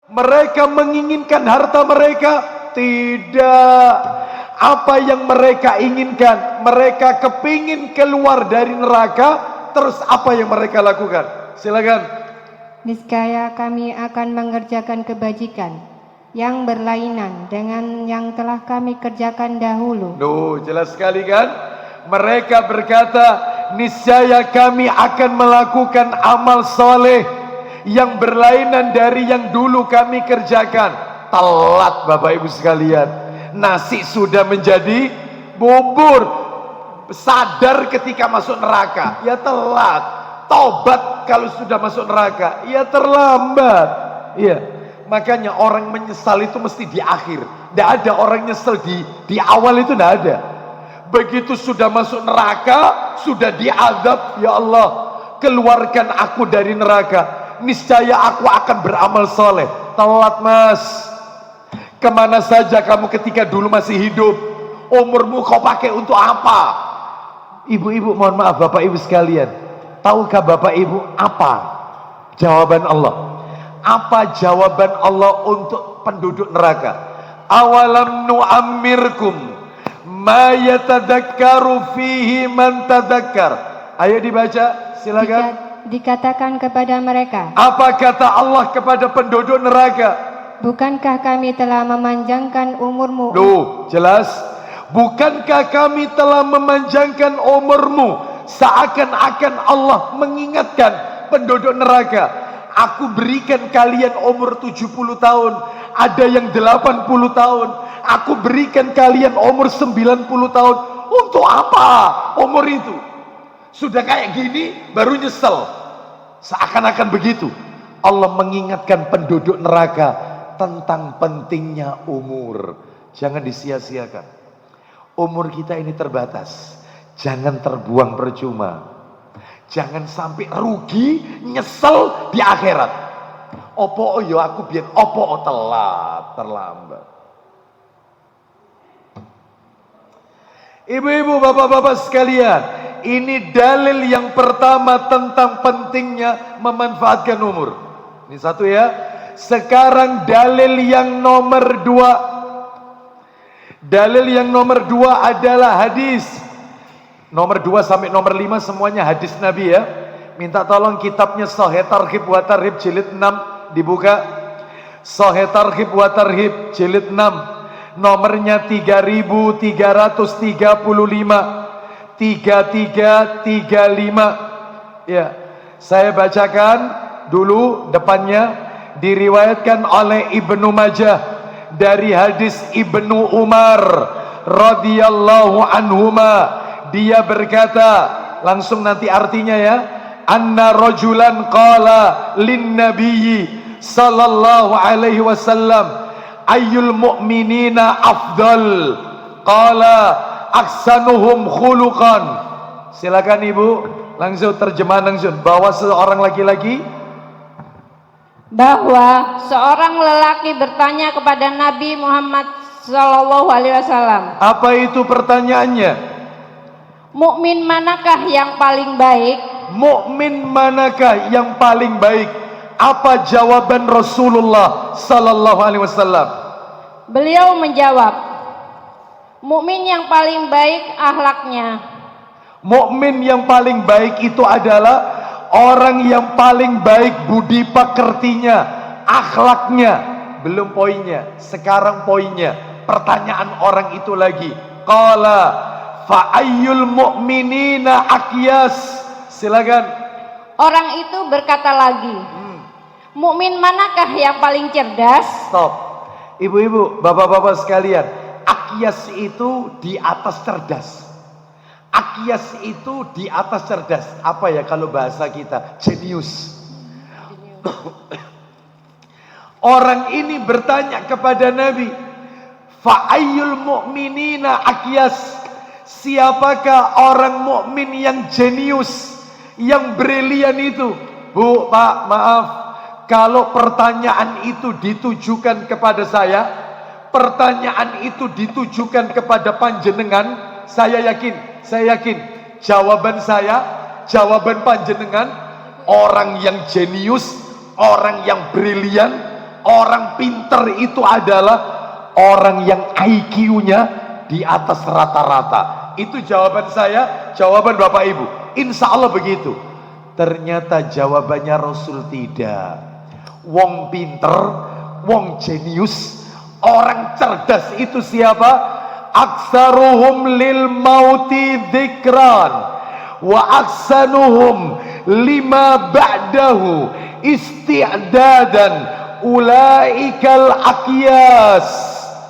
Mereka menginginkan harta mereka? Tidak. Apa yang mereka inginkan? Mereka kepingin keluar dari neraka. Terus apa yang mereka lakukan? Silakan. Niscaya kami akan mengerjakan kebajikan yang berlainan dengan yang telah kami kerjakan dahulu. Jelas sekali kan? Mereka berkata, niscaya kami akan melakukan amal soleh yang berlainan dari yang dulu kami kerjakan. Telat Bapak Ibu sekalian. Nasi sudah menjadi bubur. Sadar ketika masuk neraka, ya telat. Tobat kalau sudah masuk neraka, ya terlambat. Iya. Makanya orang menyesal itu mesti di akhir. Tidak ada orang nyesel di awal, itu tidak ada. Begitu sudah masuk neraka, sudah diazab, ya Allah, keluarkan aku dari neraka. Niscaya aku akan beramal soleh. Telat mas. Kemana saja kamu ketika dulu masih hidup? Umurmu kau pakai untuk apa? Ibu-ibu mohon maaf, bapak ibu sekalian, tahukah bapak ibu apa jawaban Allah? Apa jawaban Allah untuk penduduk neraka? Awalam nu'ammirkum ma yatadakkaru fihi man tadakkar. Ayo dibaca, silakan. Dikatakan kepada mereka, apa kata Allah kepada penduduk neraka? Bukankah kami telah memanjangkan umurmu? Jelas. Bukankah kami telah memanjangkan umurmu? Seakan-akan Allah mengingatkan penduduk neraka, aku berikan kalian umur 70 tahun, ada yang 80 tahun, aku berikan kalian umur 90 tahun. Untuk apa umur itu? Sudah kayak gini baru nyesel. Seakan-akan begitu. Allah mengingatkan penduduk neraka tentang pentingnya umur. Jangan disia-siakan. Umur kita ini terbatas. Jangan terbuang percuma. Jangan sampai rugi, nyesel di akhirat. Opo yo aku biar opo telat, terlambat. Ibu-ibu, bapak-bapak sekalian, ini dalil yang pertama tentang pentingnya memanfaatkan umur. Ini satu ya. Sekarang dalil yang nomor dua. Dalil yang nomor dua adalah hadis. Nomor 2 sampai nomor 5 semuanya hadis Nabi ya. Minta tolong kitabnya Sahih Targhib wa Tarhib jilid 6 dibuka. Sahih Targhib wa Tarhib jilid 6. Nomornya 3335. 3335. Ya. Saya bacakan dulu depannya. Diriwayatkan oleh Ibnu Majah dari hadis Ibnu Umar radhiyallahu anhuma. Dia berkata, langsung nanti artinya ya, anna rajulan qala lin nabiyyi sallallahu alaihi wasallam ayyul mu'minina afdal, qala aksanuhum khuluqan. Silakan ibu, langsung terjemahan langsung. Bahwa seorang laki-laki, bahwa seorang lelaki bertanya kepada Nabi Muhammad sallallahu alaihi wasallam. Apa itu pertanyaannya? Mukmin manakah yang paling baik? Mukmin manakah yang paling baik? Apa jawaban Rasulullah sallallahu alaihi wasallam? Beliau menjawab, mukmin yang paling baik akhlaknya. Mukmin yang paling baik itu adalah orang yang paling baik budi pekertinya, akhlaknya. Belum poinnya, sekarang poinnya. Pertanyaan orang itu lagi. Qala fa ayyul mu'minina aqyas. Silakan. Orang itu berkata lagi, mukmin manakah yang paling cerdas? Stop. Ibu-ibu, bapak-bapak sekalian, aqyas itu di atas cerdas. Aqyas itu di atas cerdas. Apa ya kalau bahasa kita? Jenius. Orang ini bertanya kepada Nabi, fa ayyul mu'minina aqyas. Siapakah orang mukmin yang jenius, yang brilian itu? Bu, Pak, maaf, kalau pertanyaan itu ditujukan kepada saya, pertanyaan itu ditujukan kepada panjenengan, saya yakin jawaban saya, jawaban panjenengan, orang yang jenius, orang yang brilian, orang pinter itu adalah orang yang IQ-nya di atas rata-rata. Itu jawaban saya, jawaban Bapak Ibu. Insya Allah begitu. Ternyata jawabannya Rasul tidak. Wong pinter, wong jenius, orang cerdas itu siapa? Aksaruhum lil mauti dzikran wa aksanuhum lima ba'dahu isti'dadan ulaikal aqyas.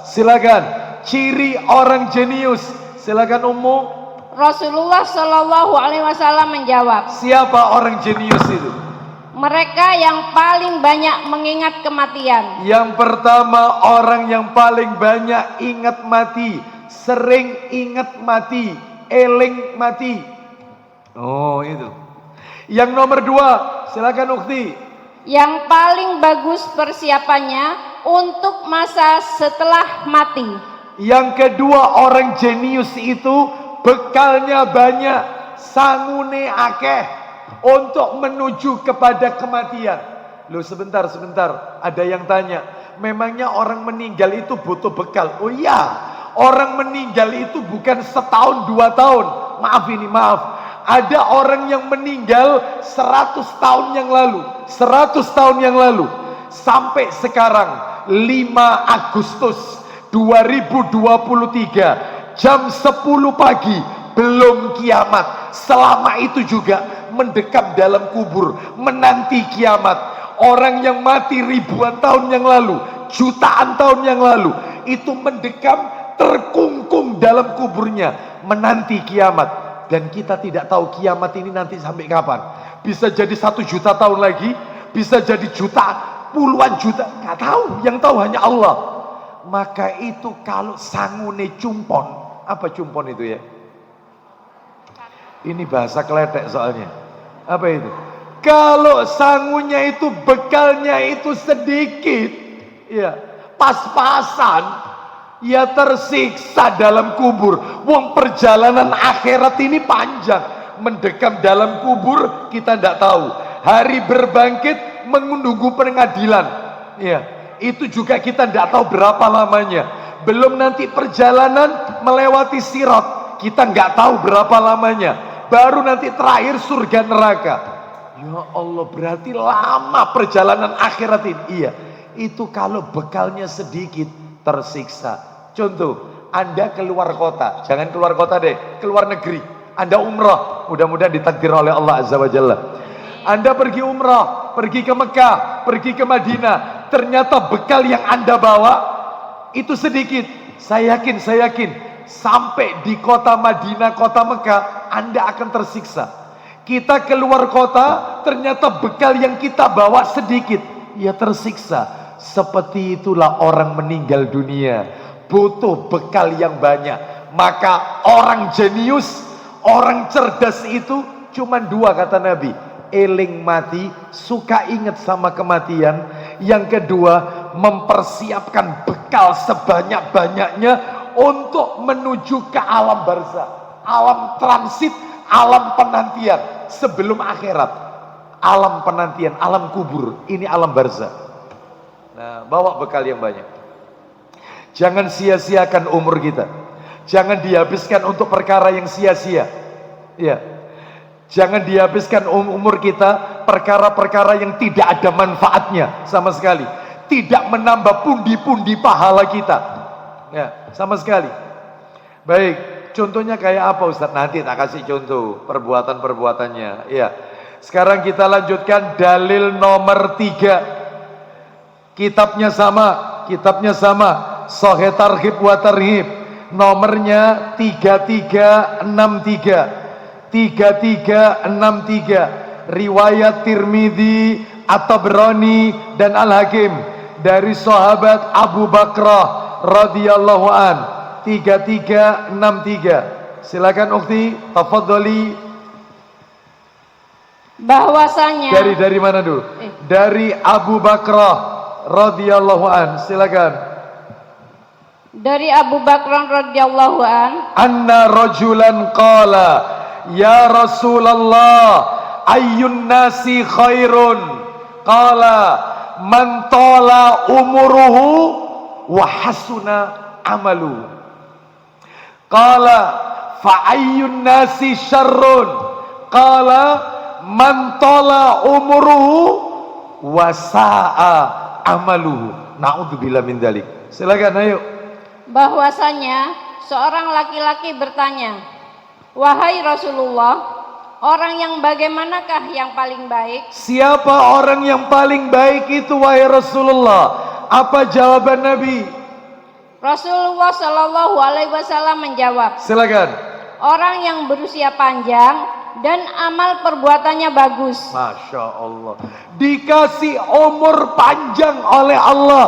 Silakan ciri orang jenius. Silakan Ummu. Rasulullah Shallallahu Alaihi Wasallam menjawab, siapa orang jenius itu? mereka yang paling banyak mengingat kematian. Yang pertama, orang yang paling banyak ingat mati, sering ingat mati, eling mati. Oh, itu. Yang nomor 2, silakan Ukti. Yang paling bagus persiapannya untuk masa setelah mati. Yang kedua, orang jenius itu bekalnya banyak, sangune akeh untuk menuju kepada kematian. Loh, sebentar, ada yang tanya, memangnya orang meninggal itu butuh bekal? Oh iya, orang meninggal itu bukan setahun 2 tahun. Maaf, ada orang yang meninggal 100 tahun yang lalu, 100 tahun yang lalu, sampai sekarang 5 Agustus 2023 jam 10 pagi belum kiamat. Selama itu juga mendekam dalam kubur menanti kiamat. Orang yang mati ribuan tahun yang lalu, jutaan tahun yang lalu, itu mendekam terkungkung dalam kuburnya menanti kiamat. Dan kita tidak tahu kiamat ini nanti sampai kapan. Bisa jadi 1 juta tahun lagi, bisa jadi puluhan juta, nggak tahu. Yang tahu hanya Allah. Maka itu kalau sangune cumpon, apa cumpon itu ya? Ini bahasa kletek soalnya. Apa itu? Kalau sangunya itu bekalnya itu sedikit, ya pas-pasan, ya tersiksa dalam kubur. Wong perjalanan akhirat ini panjang, mendekam dalam kubur kita tidak tahu. Hari berbangkit menunggu pengadilan, ya itu juga kita tidak tahu berapa lamanya. Belum nanti perjalanan melewati sirat, kita nggak tahu berapa lamanya. Baru nanti terakhir surga neraka. Ya Allah, berarti lama perjalanan akhirat ini. Iya, itu kalau bekalnya sedikit tersiksa. Contoh, Anda keluar kota, jangan keluar kota deh, keluar negeri. Anda umrah, mudah-mudahan ditakdir oleh Allah Azza wa Jalla. Anda pergi umrah, pergi ke Mekah, pergi ke Madinah, ternyata bekal yang Anda bawa itu sedikit. Saya yakin sampai di kota Madinah, kota Mekah, Anda akan tersiksa. Kita keluar kota, ternyata bekal yang kita bawa sedikit, ya tersiksa. Seperti itulah orang meninggal dunia, butuh bekal yang banyak. Maka orang jenius, orang cerdas itu cuma 2 kata Nabi, eling mati, suka ingat sama kematian. Yang kedua, mempersiapkan bekal sebanyak-banyaknya untuk menuju ke alam barzah, alam transit, alam penantian sebelum akhirat. Alam penantian, alam kubur, ini alam barzah. Nah, bawa bekal yang banyak. Jangan sia-siakan umur kita. Jangan dihabiskan untuk perkara yang sia-sia. Ya. Jangan dihabiskan umur kita perkara-perkara yang tidak ada manfaatnya sama sekali. Tidak menambah pundi-pundi pahala kita. Ya, sama sekali. Baik, contohnya kayak apa Ustaz? Nanti tak kasih contoh perbuatan-perbuatannya. Ya. Sekarang kita lanjutkan dalil nomor 3. Kitabnya sama, Sahih Targhib wa Tarhib. Nomornya 3363. Riwayat Tirmidzi, At-Tabrani dan Al-Hakim dari sahabat Abu Bakrah radhiyallahu an. 3363. Silakan Ukti, tafadhali. Bahwasanya Dari mana dulu? Dari Abu Bakrah radhiyallahu an. Silakan. Dari Abu Bakar radhiyallahu an, Anna rajulan qala, ya Rasulullah, ayyun nasi khairun? Qala man tala umuruhu wa hasuna amalu. Qala fa ayyun nasi syarrun? Qala man tala umuruhu wa sa'a amaluhu. Na'udzubillah min dzalik. Silakan, ayo. Bahwasanya seorang laki-laki bertanya, "Wahai Rasulullah, orang yang bagaimanakah yang paling baik?" Siapa orang yang paling baik itu wahai Rasulullah? Apa jawaban Nabi? Rasulullah Shallallahu Alaihi Wasallam menjawab, Silakan. orang yang berusia panjang dan amal perbuatannya bagus. Masya Allah. Dikasih umur panjang oleh Allah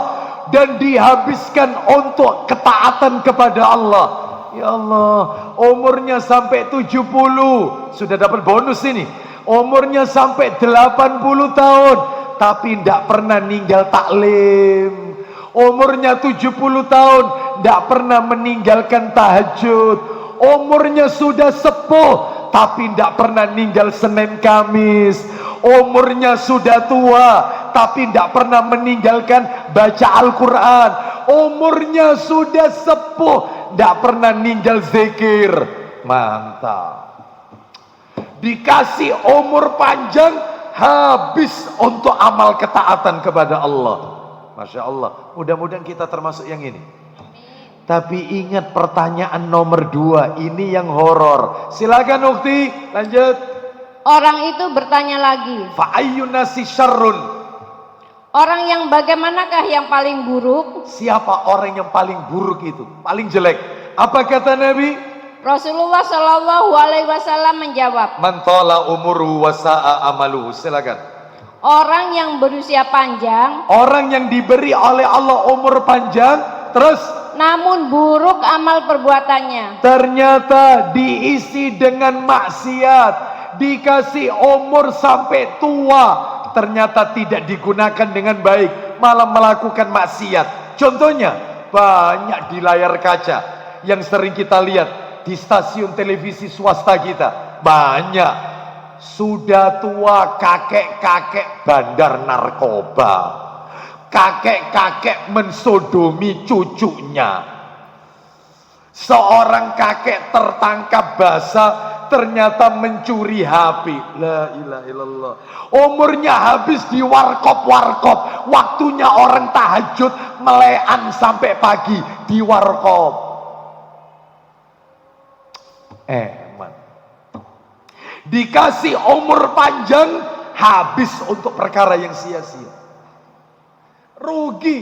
dan dihabiskan untuk ketaatan kepada Allah. Ya Allah, umurnya sampai 70, sudah dapat bonus ini. Umurnya sampai 80 tahun, tapi tidak pernah ninggal taklim. Umurnya 70 tahun, tidak pernah meninggalkan tahajud. Umurnya sudah sepuh, tapi tidak pernah ninggal Senin Kamis. Umurnya sudah tua, tapi tidak pernah meninggalkan baca Al-Quran. Umurnya sudah sepuh, tidak pernah ninggal zikir. Mantap. Dikasih umur panjang, habis untuk amal ketaatan kepada Allah. Masya Allah. Mudah-mudahan kita termasuk yang ini. Tapi ingat pertanyaan nomor 2, ini yang horor. Silakan Ukti, lanjut. Orang itu bertanya lagi, Fa ayyun nasi syarrun? orang yang bagaimanakah yang paling buruk? Siapa orang yang paling buruk itu? Paling jelek. Apa kata Nabi? Rasulullah Shallallahu Alaihi Wasallam menjawab, Man tala umuru wa sa'a amaluhu. Silakan. orang yang berusia panjang Orang yang diberi oleh Allah umur panjang, terus namun buruk amal perbuatannya. ternyata diisi dengan maksiat, dikasih umur sampai tua, ternyata tidak digunakan dengan baik, malah melakukan maksiat. Contohnya banyak di layar kaca yang sering kita lihat di stasiun televisi swasta kita. Banyak sudah tua kakek-kakek bandar narkoba, kakek-kakek mensodomi cucunya. Seorang kakek tertangkap basah, ternyata mencuri HP. La ilaha illallah. Umurnya habis di warkop-warkop. Waktunya orang tahajud melean sampai pagi di warkop. Man. Dikasih umur panjang, habis untuk perkara yang sia-sia. Rugi.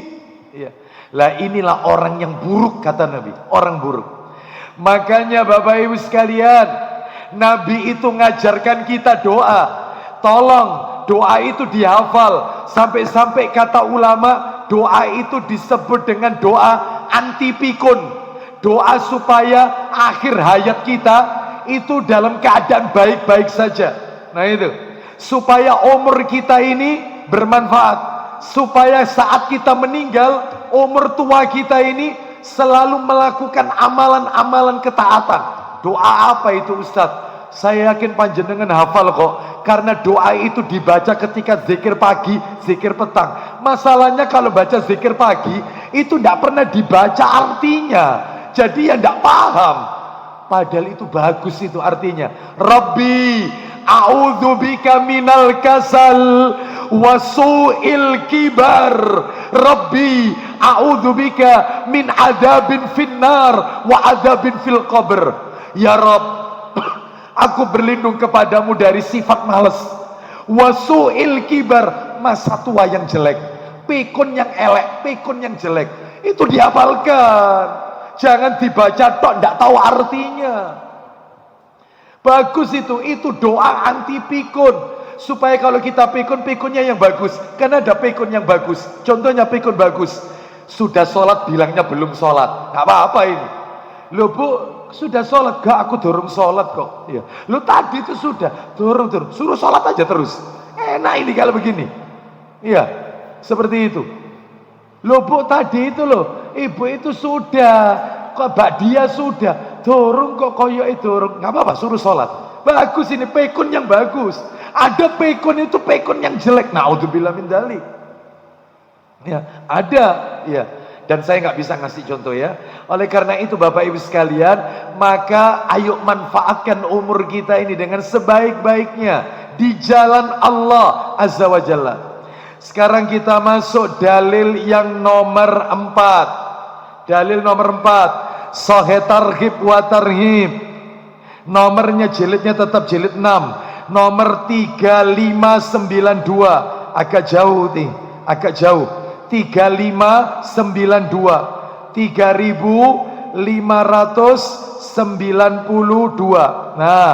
Iya. Lah inilah orang yang buruk, kata Nabi. Orang buruk. Makanya Bapak Ibu sekalian, Nabi itu ngajarkan kita doa. Tolong doa itu dihafal. Sampai-sampai kata ulama, doa itu disebut dengan doa anti pikun. Doa supaya akhir hayat kita itu dalam keadaan baik-baik saja. Nah itu, supaya umur kita ini bermanfaat. Supaya saat kita meninggal, umur tua kita ini selalu melakukan amalan-amalan ketaatan. Doa apa itu Ustadz? Saya yakin panjenengan hafal kok. Karena doa itu dibaca ketika zikir pagi, zikir petang. Masalahnya kalau baca zikir pagi, itu tidak pernah dibaca artinya. Jadi ya tidak paham. Padahal itu bagus itu artinya. Rabbi a'udzubika minal kasal wasu'il kibar. Rabbi a'udzubika min adabin finnar wa adabin fil qabr. Ya Rabb, aku berlindung kepadamu dari sifat malas, wasu'il kibar, masa tua yang jelek, pikun yang elek, pikun yang jelek. Itu dihafalkan. Jangan dibaca tok, tidak tahu artinya. Bagus itu doa anti pikun. Supaya kalau kita pikun, pikunnya yang bagus. Karena ada pikun yang bagus. Contohnya pikun bagus. Sudah sholat bilangnya belum sholat. Gak apa-apa ini. Loh Bu, sudah sholat? Gak, aku dorong sholat kok. Iya. Loh tadi itu sudah. Dorong. Suruh sholat aja terus. Enak ini kalau begini. Iya, seperti itu. Loh Bu, tadi itu loh, ibu itu sudah, kok Mbak dia sudah, dorong kok koyok dorong, nggak apa-apa, suruh sholat. Bagus ini, pekun yang bagus. Ada pekun itu pekun yang jelek. Na'udzubillah min dzalik. Ya, ada, ya. Dan saya nggak bisa ngasih contoh ya. Oleh karena itu Bapak Ibu sekalian, maka ayo manfaatkan umur kita ini dengan sebaik-baiknya di jalan Allah Azza wa Jalla. Sekarang kita masuk dalil yang nomor 4. Dalil nomor 4, Sahih Targhib wa Tarhib. Nomornya jilidnya tetap jilid 6. Nomor 3592. Agak jauh nih, agak jauh. 3592 3592. Nah,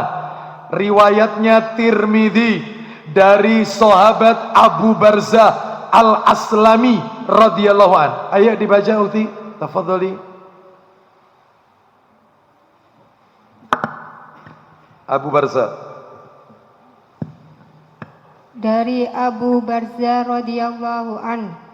riwayatnya Tirmidzi dari sahabat Abu Barzah Al-Aslami radhiyallahu an. Ayo dibaca Uti, tafadhali. Abu Barzah. Dari Abu Barzah radhiyallahu an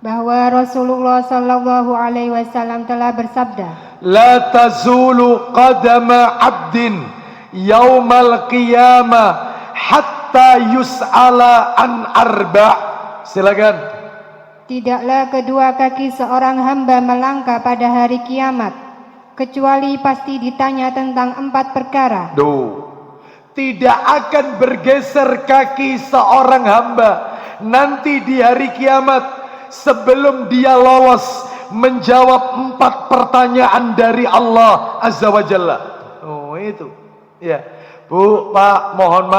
bahwa Rasulullah sallallahu alaihi wasallam telah bersabda, La tazulu qadama 'abdin yaumal qiyamah hatta yus'ala an arba'. Silakan. tidaklah kedua kaki seorang hamba melangkah pada hari kiamat kecuali pasti ditanya tentang 4 perkara. Tidak akan bergeser kaki seorang hamba nanti di hari kiamat sebelum dia lolos menjawab 4 pertanyaan dari Allah Azza wa Jalla. Oh itu ya Bu, Pak, mohon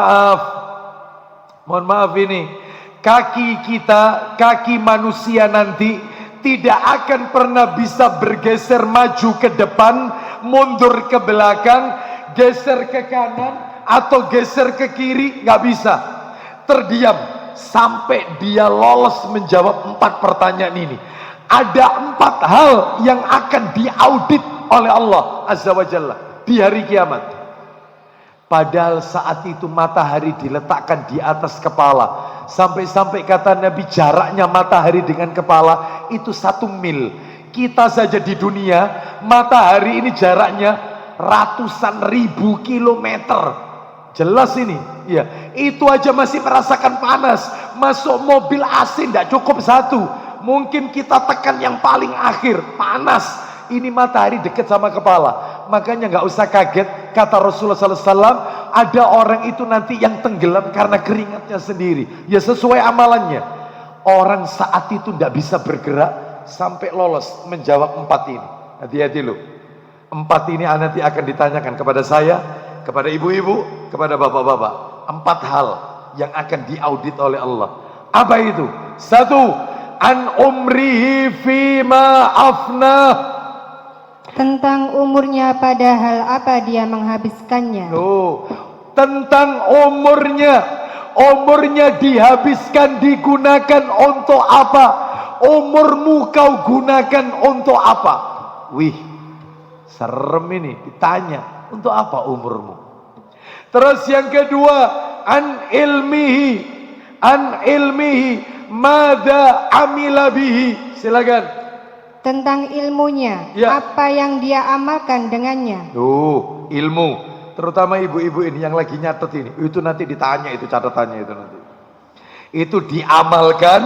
maaf ini kaki kita, kaki manusia nanti tidak akan pernah bisa bergeser maju ke depan, mundur ke belakang, geser ke kanan atau geser ke kiri, nggak bisa. Terdiam sampai dia lolos menjawab 4 pertanyaan ini. Ada 4 hal yang akan diaudit oleh Allah Azza wa Jalla di hari kiamat. Padahal saat itu matahari diletakkan di atas kepala. Sampai-sampai kata Nabi jaraknya matahari dengan kepala itu 1 mil. Kita saja di dunia, matahari ini jaraknya ratusan ribu kilometer. Jelas ini, ya. Itu aja masih merasakan panas. Masuk mobil AC tidak cukup 1. Mungkin kita tekan yang paling akhir, panas. Ini matahari dekat sama kepala. Makanya nggak usah kaget. Kata Rasulullah SAW, ada orang itu nanti yang tenggelam karena keringatnya sendiri. Ya sesuai amalannya. Orang saat itu tidak bisa bergerak sampai lolos menjawab 4 ini. Hati-hati loh. 4 ini nanti akan ditanyakan kepada saya, kepada ibu-ibu, kepada bapak-bapak. 4 hal yang akan diaudit oleh Allah. Apa itu? 1, an umrihi fima afnah. Tentang umurnya pada hal apa dia menghabiskannya. Tentang umurnya dihabiskan, digunakan untuk apa? Umurmu kau gunakan untuk apa? Wih, serem ini, ditanya untuk apa umurmu. Terus yang kedua, an ilmihi madza amila bihi. Silakan. Tentang ilmunya, ya. Apa yang dia amalkan dengannya. Ilmu, terutama ibu-ibu ini yang lagi nyatet ini, itu nanti ditanya, itu catatannya itu nanti. Itu diamalkan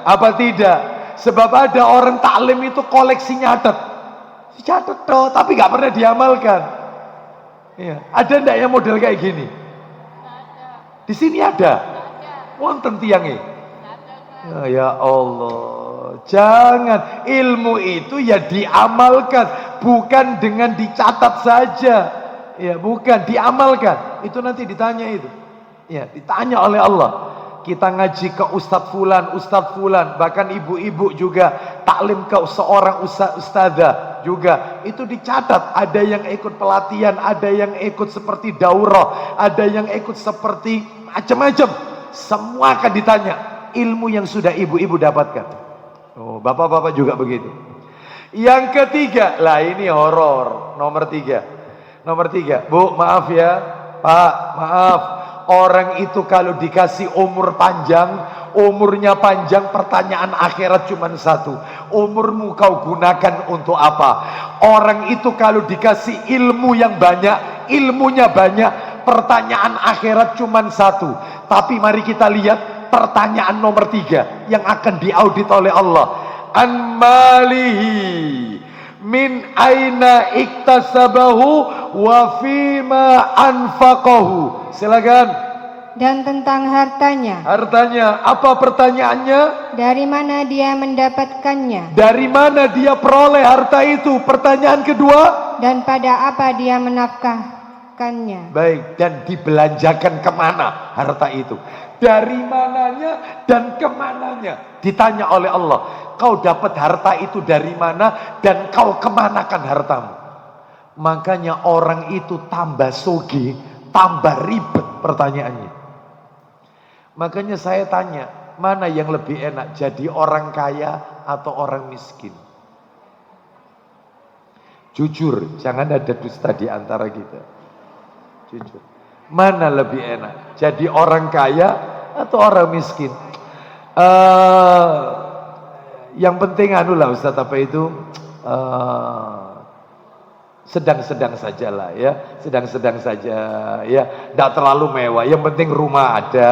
apa tidak? Sebab ada orang taklim itu koleksi nyatet, dicatat toh, tapi nggak pernah diamalkan. Ya. Ada ndak yang model kayak gini? Di sini ada. Wonten tiangnya. Ya Allah, jangan. Ilmu itu ya diamalkan, bukan dengan dicatat saja. Ya, bukan, diamalkan. Itu nanti ditanya itu. Ya, ditanya oleh Allah. Kita ngaji ke Ustadz Fulan, bahkan ibu-ibu juga taklim ke seorang ustadzah juga. Itu dicatat, ada yang ikut pelatihan, ada yang ikut seperti daurah, ada yang ikut seperti macam-macam. Semua akan ditanya ilmu yang sudah ibu-ibu dapatkan. Bapak-bapak juga begitu. Yang ketiga, lah ini horor. Nomor 3, Bu, maaf ya, Pak, maaf. Orang itu kalau dikasih umur panjang, umurnya panjang, pertanyaan akhirat cuma 1. Umurmu kau gunakan untuk apa? Orang itu kalau dikasih ilmu yang banyak, ilmunya banyak, pertanyaan akhirat cuma 1. Tapi mari kita lihat pertanyaan nomor 3 yang akan diaudit oleh Allah. An malihi min aina iktasabahu wa fima anfaqahu. Silakan. Dan tentang hartanya, Hartanya, apa pertanyaannya? dari mana dia mendapatkannya, Dari mana dia peroleh harta itu? Pertanyaan kedua. dan pada apa dia menafkahkannya. Baik, dan dibelanjakan kemana harta itu? Dari mananya dan kemananya? Ditanya oleh Allah. Kau dapat harta itu dari mana dan kau kemanakan hartamu? Makanya orang itu tambah soge, tambah ribet pertanyaannya. Makanya saya tanya, mana yang lebih enak, jadi orang kaya atau orang miskin? Jujur, jangan ada dusta di antara kita. Jujur. Mana lebih enak, jadi orang kaya atau orang miskin? Yang penting anulah Ustaz, apa itu? Sedang-sedang sajalah ya, sedang-sedang saja ya, tidak terlalu mewah. Yang penting rumah ada,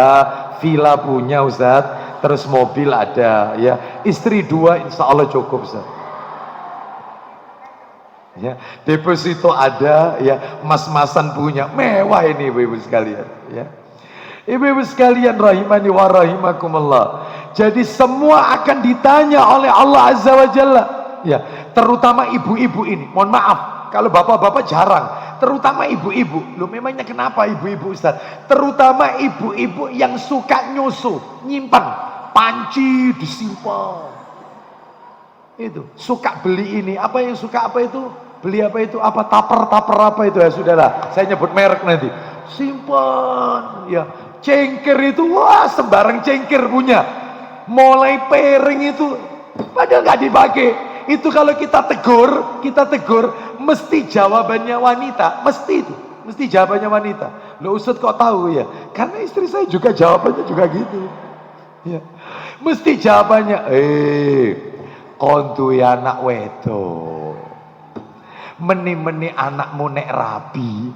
villa punya Ustaz, terus mobil ada ya, istri 2 insya Allah cukup Ustaz. Ya, deposito ada ya, mas-masan punya, mewah ini ibu-ibu sekalian ya. Ibu-ibu sekalian rahimani wa rahimakumullah. Jadi semua akan ditanya oleh Allah Azza wa Jalla ya, terutama ibu-ibu ini. Mohon maaf kalau bapak-bapak jarang, terutama ibu-ibu. Loh memangnya kenapa ibu-ibu Ustaz? Terutama ibu-ibu yang suka nyusu, nyimpan, panci disimpan. Itu, suka beli ini, apa yang suka apa itu? Beli apa itu? Apa taper apa itu ya sudahlah. Saya nyebut merek nanti. Simpan, ya. Cengker itu, wah sembarang cengker punya. Mulai piring itu, padahal nggak dipakai. Itu kalau kita tegur, mesti jawabannya wanita, mesti jawabannya wanita. Loh Ustaz kok tahu ya? Karena istri saya juga jawabannya juga gitu. Ya. Mesti jawabannya, kontu ya anak wedo. Meni-meni anakmu nek rabi.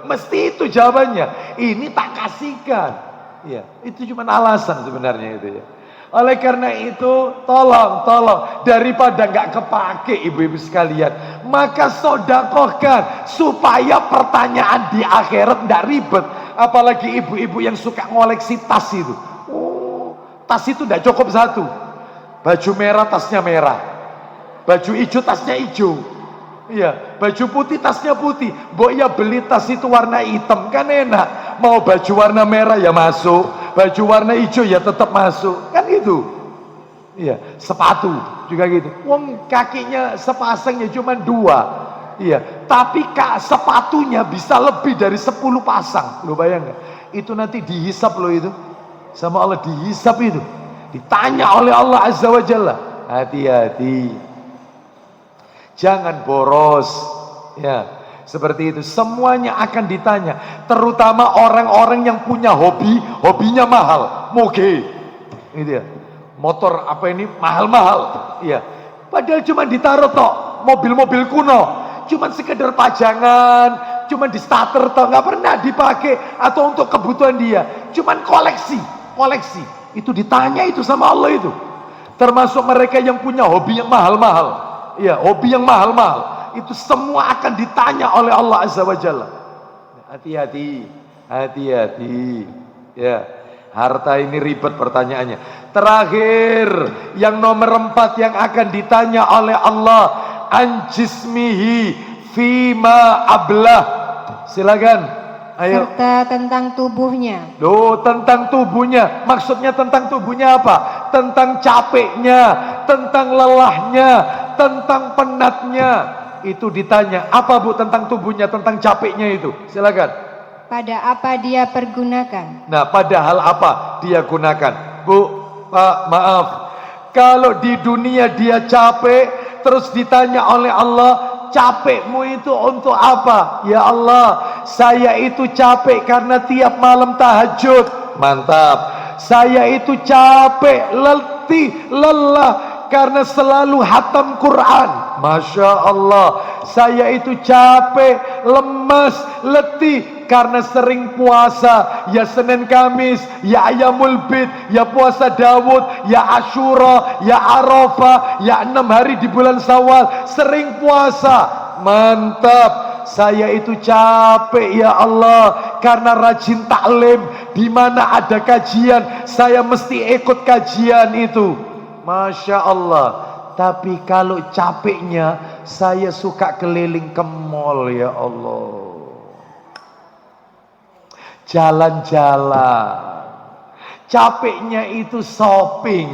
Mesti itu jawabannya. Ini tak kasihkan. Ya, itu cuma alasan sebenarnya itu ya. Oleh karena itu tolong daripada nggak kepake ibu-ibu sekalian, maka sodakohkan supaya pertanyaan di akhirat nggak ribet. Apalagi ibu-ibu yang suka ngoleksi tas itu. Tas itu nggak cukup satu. Baju merah tasnya merah, baju hijau tasnya hijau, iya, baju putih tasnya putih. Mbok ya beli tas itu warna hitam kan enak. Mau baju warna merah ya masuk, baju warna hijau ya tetap masuk, kan gitu. Iya, sepatu juga gitu. Wong kakinya sepasang ya cuma 2. Iya, tapi sepatunya bisa lebih dari 10 pasang. Lo bayangkan? Itu nanti dihisap lo itu. Sama Allah dihisap itu. Ditanya oleh Allah Azza wa Jalla. Hati-hati. Jangan boros. Ya. Seperti itu, semuanya akan ditanya, terutama orang-orang yang punya hobinya mahal, moge, gitu ya. Motor apa ini mahal-mahal, iya. Padahal cuma ditaruh toh, mobil-mobil kuno, cuma sekedar pajangan, cuma di starter toh, nggak pernah dipakai atau untuk kebutuhan dia, cuma koleksi. Itu ditanya itu sama Allah itu. Termasuk mereka yang punya hobi yang mahal-mahal, iya, hobi yang mahal-mahal. Itu semua akan ditanya oleh Allah Azza wa Jalla. Hati-hati. Ya, harta ini ribet pertanyaannya. Terakhir, yang nomor 4 yang akan ditanya oleh Allah, anjismihi fima ablah. Silakan. Ayo. Serta tentang tubuhnya. Tentang tubuhnya. Maksudnya tentang tubuhnya apa? Tentang capeknya, tentang lelahnya, tentang penatnya. Itu ditanya, apa Bu tentang tubuhnya, tentang capeknya itu? Silakan. Pada apa dia pergunakan? Nah, padahal apa dia gunakan? Bu, Pak, maaf. Kalau di dunia dia capek, terus ditanya oleh Allah, capekmu itu untuk apa? Ya Allah, saya itu capek karena tiap malam tahajud. Mantap. Saya itu capek, letih, lelah karena selalu hatam Quran. Masya Allah. Saya itu capek, lemas, letih karena sering puasa, ya Senin Kamis, ya Ayamul Bid, ya puasa Daud, ya Asyura, ya Arafah, ya 6 hari di bulan Syawal, sering puasa. Mantap, saya itu capek ya Allah karena rajin taklim, di mana ada kajian saya mesti ikut kajian itu. Masya Allah. Tapi kalau capeknya saya suka keliling ke mall ya Allah, jalan-jalan. Capeknya itu shopping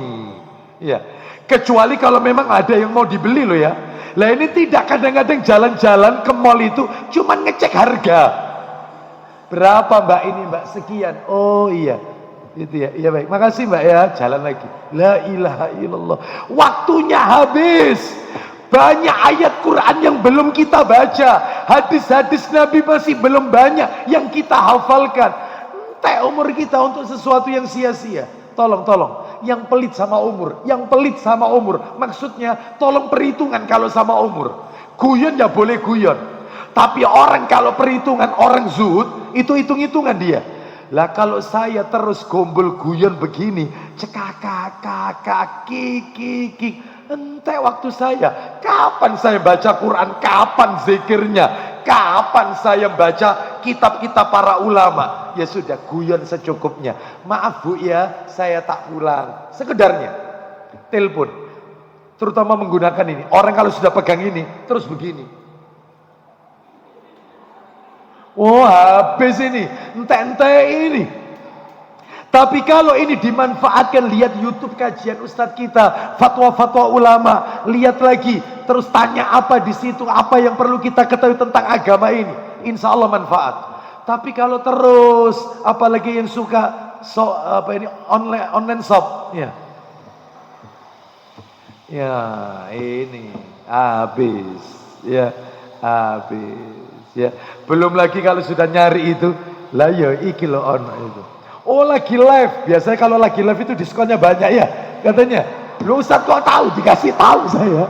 ya, kecuali kalau memang ada yang mau dibeli loh ya. Lah ini tidak, kadang-kadang jalan-jalan ke mall itu cuman ngecek harga. Berapa mbak ini mbak? Sekian. Oh iya, itu ya. Iya baik, makasih mbak ya. Jalan lagi. La ilaha illallah. Waktunya habis. Banyak ayat Quran yang belum kita baca, hadis-hadis Nabi masih belum banyak yang kita hafalkan. Entek umur kita untuk sesuatu yang sia-sia. Tolong, yang pelit sama umur, maksudnya tolong perhitungan kalau sama umur. Guyon ya boleh guyon, tapi orang kalau perhitungan, orang zuhud itu hitung-hitungan dia. Lah kalau saya terus gombol guyon begini, cekakak kiki, ente waktu saya. Kapan saya baca Quran, kapan zikirnya, kapan saya baca kitab-kitab para ulama. Ya sudah, guyon secukupnya. Maaf bu ya, saya tak pulang. Sekedarnya telepon, terutama menggunakan ini. Orang kalau sudah pegang ini terus begini, oh habis ini, ente ini. Tapi kalau ini dimanfaatkan, lihat YouTube kajian ustadz kita, fatwa-fatwa ulama, lihat lagi, terus tanya apa di situ, apa yang perlu kita ketahui tentang agama ini, insya Allah manfaat. Tapi kalau terus, apalagi yang suka online shop, ya ini habis, ya. Belum lagi kalau sudah nyari itu, lah ya iki lo ono itu. Oh lagi live, biasanya kalau lagi live itu diskonnya banyak ya, katanya. Lu Ustaz kok tahu? Dikasih tahu saya.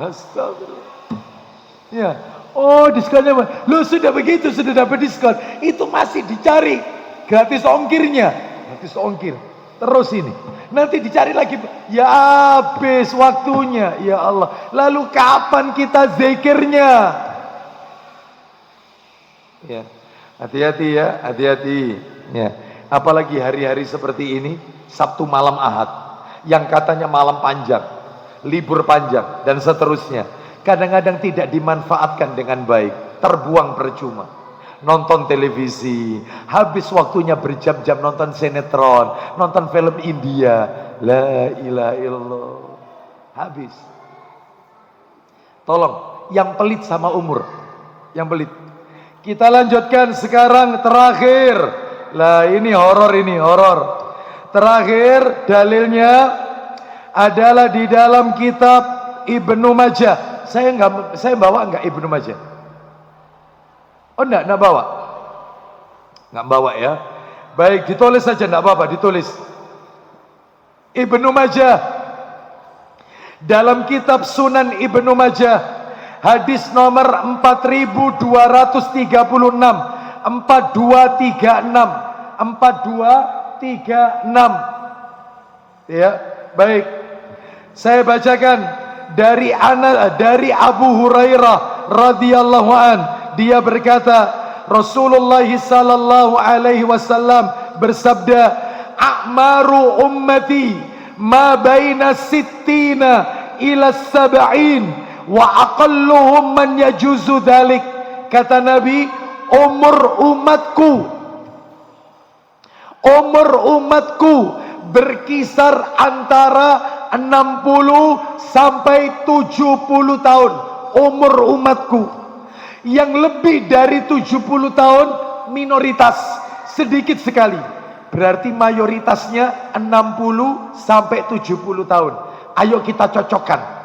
Astagfirullah. Ya. Oh diskonnya, lu sudah begitu, sudah dapat diskon, itu masih dicari gratis ongkirnya, gratis ongkir. Terus ini, nanti dicari lagi, ya habis waktunya, ya Allah. Lalu kapan kita zikirnya? Ya, hati-hati ya, hati-hati. Ya, apalagi hari-hari seperti ini, Sabtu malam Ahad, yang katanya malam panjang, libur panjang dan seterusnya. Kadang-kadang tidak dimanfaatkan dengan baik, terbuang percuma. Nonton televisi, habis waktunya berjam-jam nonton sinetron, nonton film India. La ilaha illallah. Habis. Tolong, yang pelit sama umur, yang pelit. Kita lanjutkan sekarang terakhir. Lah ini horor. Terakhir dalilnya adalah di dalam kitab Ibnu Majah. Saya bawa enggak Ibnu Majah? Oh enggak bawa? Enggak bawa ya. Baik, ditulis saja enggak apa-apa, ditulis. Ibnu Majah. Dalam kitab Sunan Ibnu Majah, hadis nomor 4236, 4236. Ya, baik. Saya bacakan dari Abu Hurairah radhiyallahu an, dia berkata Rasulullah sallallahu alaihi wasallam bersabda, a'maru ummati ma baina sittina ila sab'in wa aqalluhum man yajuzu dhalik. Kata Nabi, umur umatku berkisar antara 60 sampai 70 tahun. Umur umatku yang lebih dari 70 tahun minoritas, sedikit sekali. Berarti mayoritasnya 60 sampai 70 tahun. Ayo kita cocokkan.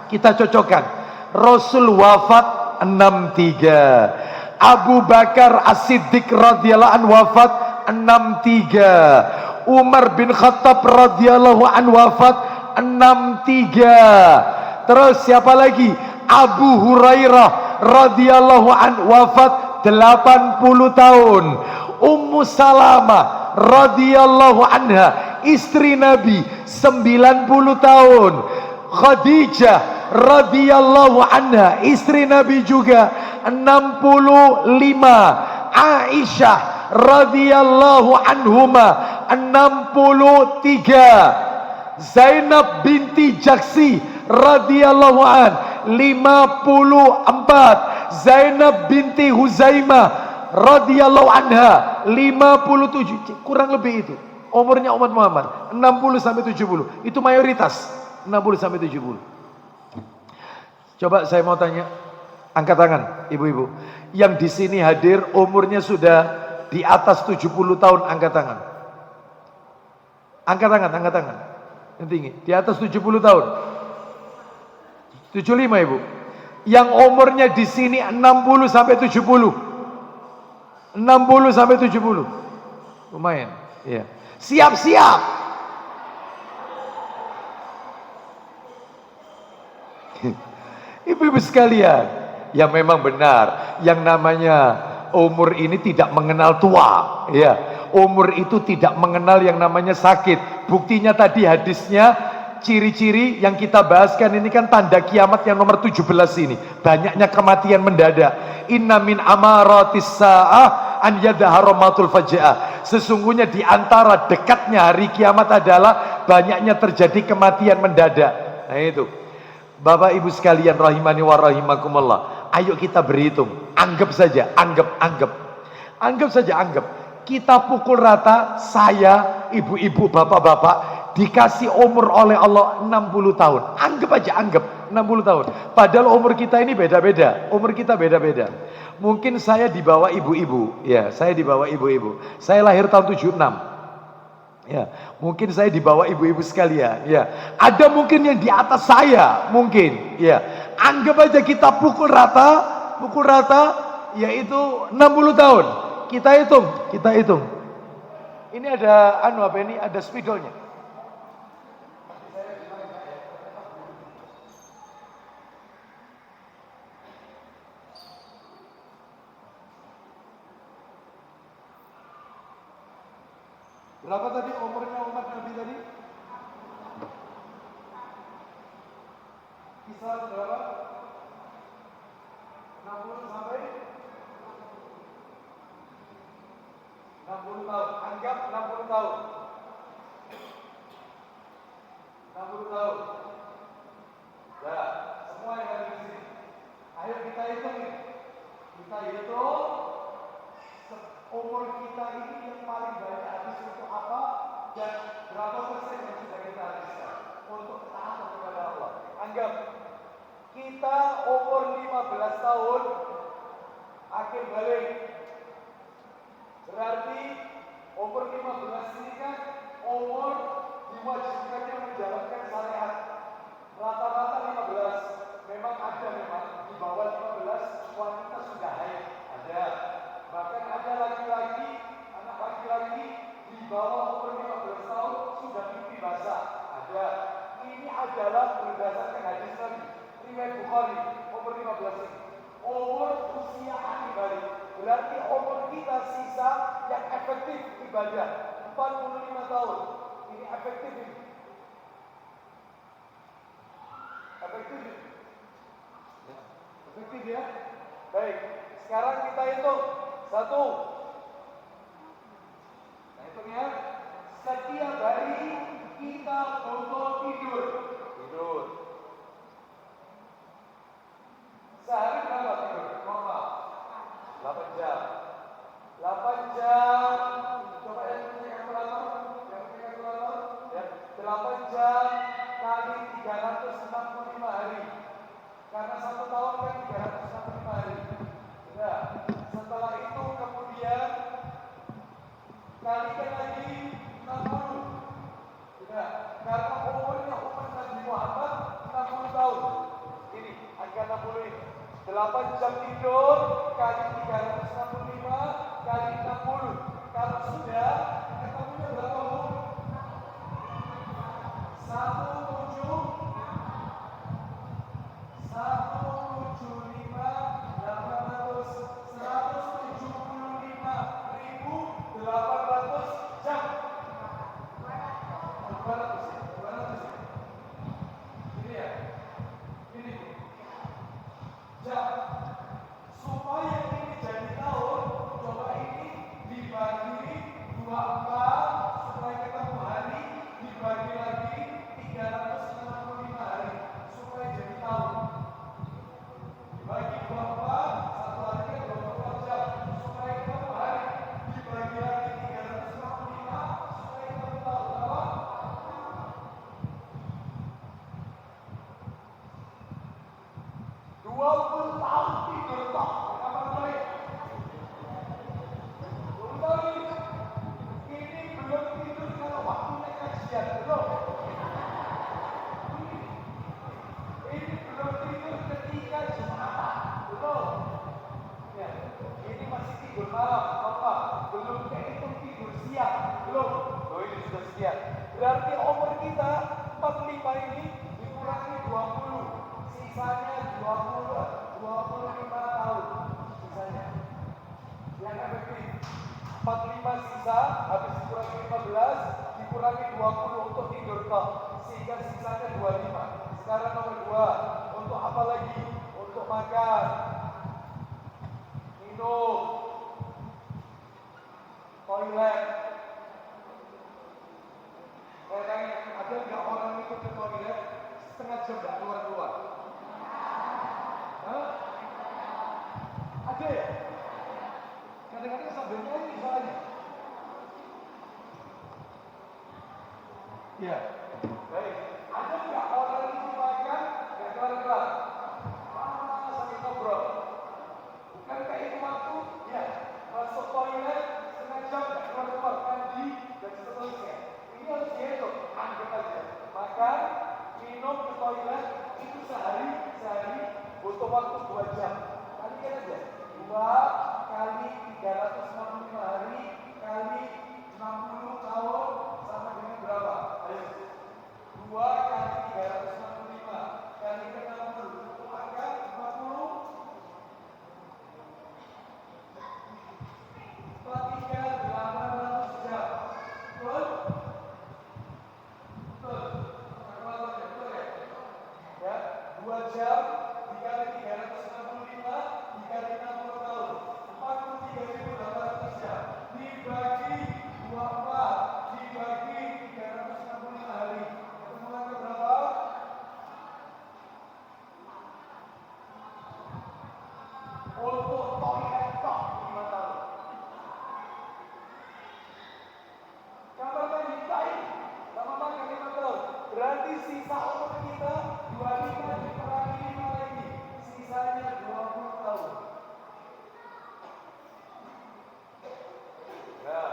Rasul wafat 63, Abu Bakar As-Siddiq radhiyallahu anhu wafat 63, Umar bin Khattab radhiyallahu anhu wafat 63. Terus siapa lagi? Abu Hurairah radhiyallahu anhu wafat 80 tahun. Ummu Salamah radhiyallahu anha, istri Nabi, 90 tahun. Khadijah radhiyallahu anha, istri Nabi juga 65. Aisyah radhiyallahu anhuma 63. Zainab binti Jaksi radhiyallahu an 54. Zainab binti Huzaimah radhiyallahu anha 57. Kurang lebih itu umurnya umat Muhammad, 60 sampai 70. Itu mayoritas 60 sampai 70. Coba saya mau tanya, angkat tangan ibu-ibu yang di sini hadir umurnya sudah di atas 70 tahun, angkat tangan. Angkat tangan, angkat tangan. Yang tinggi, di atas 70 tahun. 75 ibu. Yang umurnya di sini 60 sampai 70. 60 sampai 70. Lumayan, ya. Siap-siap. Ibu-ibu sekalian, ya memang benar, yang namanya umur ini tidak mengenal tua, ya. Umur itu tidak mengenal yang namanya sakit. Buktinya tadi hadisnya, ciri-ciri yang kita bahaskan ini kan tanda kiamat yang nomor 17 ini. Banyaknya kematian mendadak. Inna min amaratis sa'ah an yadhaharamatul faja'ah. Sesungguhnya di antara dekatnya hari kiamat adalah banyaknya terjadi kematian mendadak. Nah itu. Bapak Ibu sekalian rahimani wa rahimakumullah. Ayo kita berhitung. Anggap saja, anggap. Anggap saja, anggap. Kita pukul rata, saya, ibu-ibu, bapak-bapak, dikasih umur oleh Allah 60 tahun. Anggap aja, anggap 60 tahun. Padahal umur kita ini beda-beda. Umur kita beda-beda. Mungkin saya di bawah ibu-ibu. Ya, saya di bawah ibu-ibu. Saya lahir tahun 76. Ya, mungkin saya di bawah ibu-ibu sekalian. Ya, ada mungkin yang di atas saya, mungkin. Ya, anggap aja kita pukul rata, yaitu 60 tahun. Kita hitung. Ini ada apa ini? Ada spidolnya. Berapa tadi umurnya umat Nabi tadi? Kisah berapa? 60 sampai 60 tahun. Anggap 60 tahun. 60 tahun. Ya, semua yang ada di sini. Ayo kita hitung. Kita hitung umur kita ini yang paling banyak habis untuk apa dan berapa persen yang sudah kita habiskan untuk ketaatan kepada Allah. Anggap kita umur 15 tahun akhir balik. Berarti umur 15 ini kan umur diwajibkannya menjalankan syariat. Rata-rata 15. Memang ada di bawah 15 wanita sudah haid. Ada. Bahkan ada laki-laki, anak laki-laki di bawah umur 15 tahun sudah mimpi basah. Ada. Ini adalah berdasarkan hadis Nabi riwayat Bukhari, umur 15 ini. Umur usia ahli balik. Berarti umur kita sisa yang efektif ibadah 45 tahun. Ini efektif ini. Efektif ya. Baik. Sekarang kita hitung. 1. Nah, hitung ya. Setiap hari kita butuh tidur. Sehari berapa tidur? Normal 8 jam. 8 jam. Coba yang punya kalkulator, ya. 8 jam kali 365 hari. Karena 1 tahun kan 365 hari. Ya. Setelah itu kemudian kalikan lagi 60. Ya. Karena umurnya umat Nabi Muhammad 60 tahun. Ini angka 60 ini. 8 jam tidur kali 365 kali 60. Kalau sudah ketemunya berapa umur? 175 800 175 tahun tidur tok. Apa boleh? 20 tahun ini belum tidur kalau waktunya kajian, belum. Ini belum tidur ketika Jumatan, belum. Ya, ini masih tidur malam, apa? Belum kehitung tidur siang, belum. Oh ini sudah siang. Berarti umur kita 45 ini dikurangi 20, sisanya 25 tahun, sisanya. Yang efektif 45 sisa, habis dikurangi 15, dikurangi 20 untuk tidur toh, sehingga sisanya 25. Sekarang nomor 2, untuk apa lagi? Untuk makan, minum, toilet. Saya tanya, ada nggak orang itu ke toilet setengah jam nggak keluar-keluar? Hah? Ada ya? Kadang-kadang sambil nyanyi soalnya. Iya. Baik. Ada nggak orang itu makan nggak keluar-keluar? Sambil ngobrol. Bukan kayak itu waktu, ya. Masuk toilet setengah jam nggak keluar-keluar, mandi dan seterusnya. Ini harus dihitung, anggap aja. Makan, minum ke toilet itu sehari butuh waktu 2 jam. Kalikan aja. 2 kali 365 hari kali 60 tahun sama dengan berapa? Ayo. 2 kali 365 kali 60 itu angka 50. 800 jam. Betul? Betul. Kalkulatornya betul ya? Ya, 2 jam dikali 365 dikali 60 tahun. 43.800 jam. Dibagi 24 dibagi 365 hari. Ketemu angka berapa? Untuk toilet tok 5 tahun. Kamar mandi baik, sama makan 5 tahun. Berarti sisa umur kita 25 dikurangi 5 lagi, sisanya 20 tahun. Nah,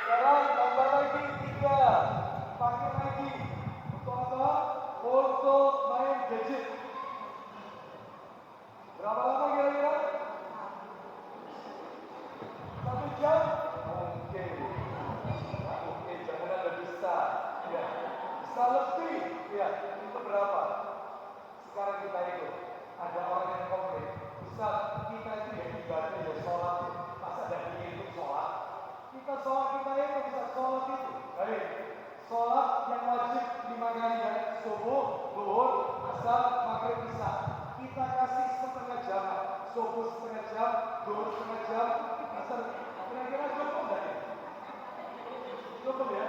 sekarang tambah lagi 3, pakai lagi. Untuk apa? Untuk main gadget. Berapa lama kira-kira? 1 jam? Oke, jangan ada bisa. Ya, bisa lebih. Ya, itu berapa? Sekarang kita hitung. Ada orang yang komplain. Bisa kita itu ya ibadah ya sholat. Masa dari itu sholat? Kita sholat kita itu bisa sholat itu. Baik. Sholat yang wajib 5 kali ya. Subuh, zuhur, asar, maghrib, isya. Kita kasih setengah jam. Subuh setengah jam, zuhur setengah jam, asar. Kira-kira cukup enggak ya? Cukup ya?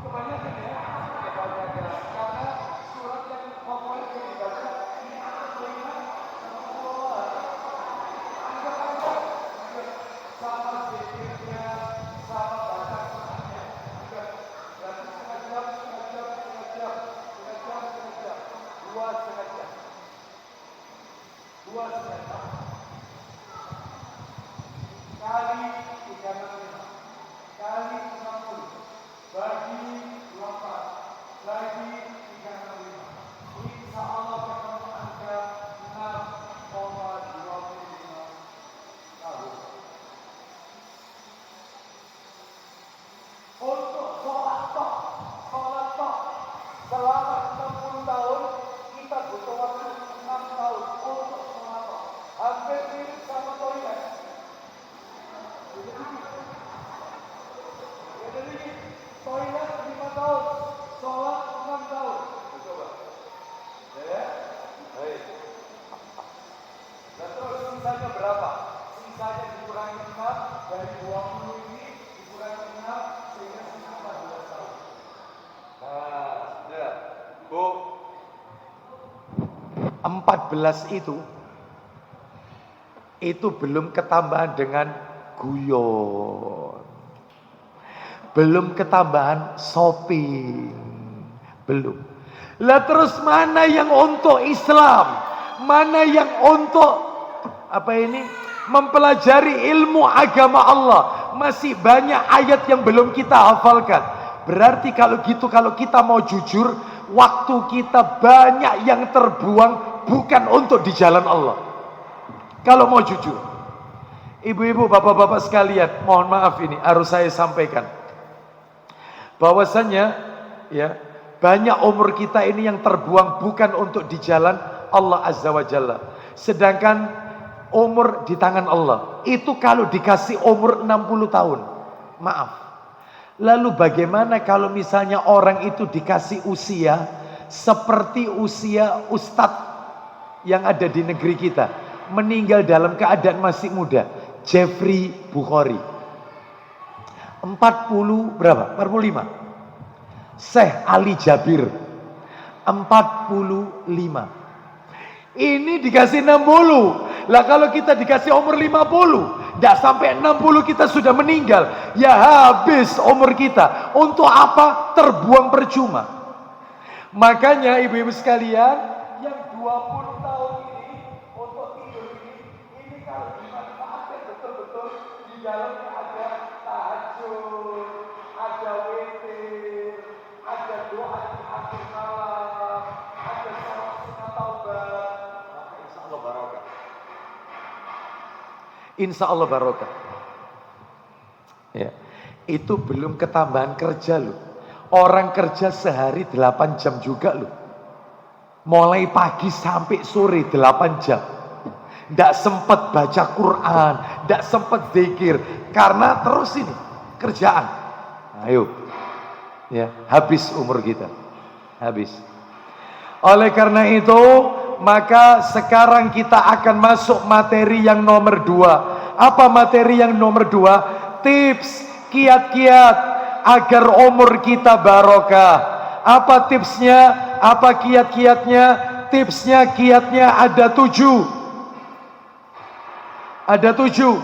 Kebanyakan ya? Kebanyakan. Karena surat yang favorit yang dibaca ini atas lima sama Allah. Anggap sama zikirnya, sama baca Qurannya. Anggap. Berarti setengah jam, 2,5 jam. 2,5 jam. Kali 365 kali 60 bagi 24 lagi 365. Insya Allah ketemu angka 6,25 tahun. Untuk sholat tok selama 60 tahun kita butuh waktu 6 tahun untuk sholat tok. Hampir mirip sama toilet. Jadi toilet 5 tahun, sholat 6 tahun. Coba. Ya? Baik. Dan terus sisanya berapa? Sisanya dikurangi 6 dari 20 ini dikurangi 6 sehingga sisa 14 tahun. Nah, sudah. Bu, 14 itu belum ketambahan dengan guyon, belum ketambahan shopping, belum. Lah terus mana yang untuk Islam? mana yang untuk mempelajari ilmu agama Allah. Masih banyak ayat yang belum kita hafalkan. Berarti kalau gitu, kalau kita mau jujur, waktu kita banyak yang terbuang bukan untuk di jalan Allah. Kalau mau jujur, ibu-ibu, bapak-bapak sekalian, mohon maaf ini harus saya sampaikan, bahwasanya ya, banyak umur kita ini yang terbuang bukan untuk di jalan Allah Azza wa Jalla. Sedangkan umur di tangan Allah. Itu kalau dikasih umur 60 tahun. Maaf. Lalu bagaimana kalau misalnya orang itu dikasih usia seperti usia ustadz yang ada di negeri kita, meninggal dalam keadaan masih muda, Jeffrey Bukhari. 40 berapa? 45. Syekh Ali Jabir 45. Ini dikasih 60. Lah kalau kita dikasih umur 50, tidak sampai 60 kita sudah meninggal. Ya habis umur kita. Untuk apa? Terbuang percuma. Makanya ibu-ibu sekalian, yang 20 tahun ini untuk tidur ini kalau dimanfaatkan betul-betul, di dalamnya ada tahajud, ada witir, ada doa di akhir malam, ada sholat sunat taubat. Insya Allah barokah. Insya Allah barokah. Ya, itu belum ketambahan kerja loh. Orang kerja sehari 8 jam juga loh. Mulai pagi sampai sore 8 jam. Tidak sempat baca Quran, tidak sempat zikir, karena terus ini kerjaan. Ayo, ya habis umur kita, habis. Oleh karena itu, maka sekarang kita akan masuk materi yang nomor 2. Apa materi yang nomor 2? Tips, kiat-kiat agar umur kita barokah. Apa tipsnya? Apa kiat-kiatnya? Tipsnya, kiatnya ada 7. Ada 7.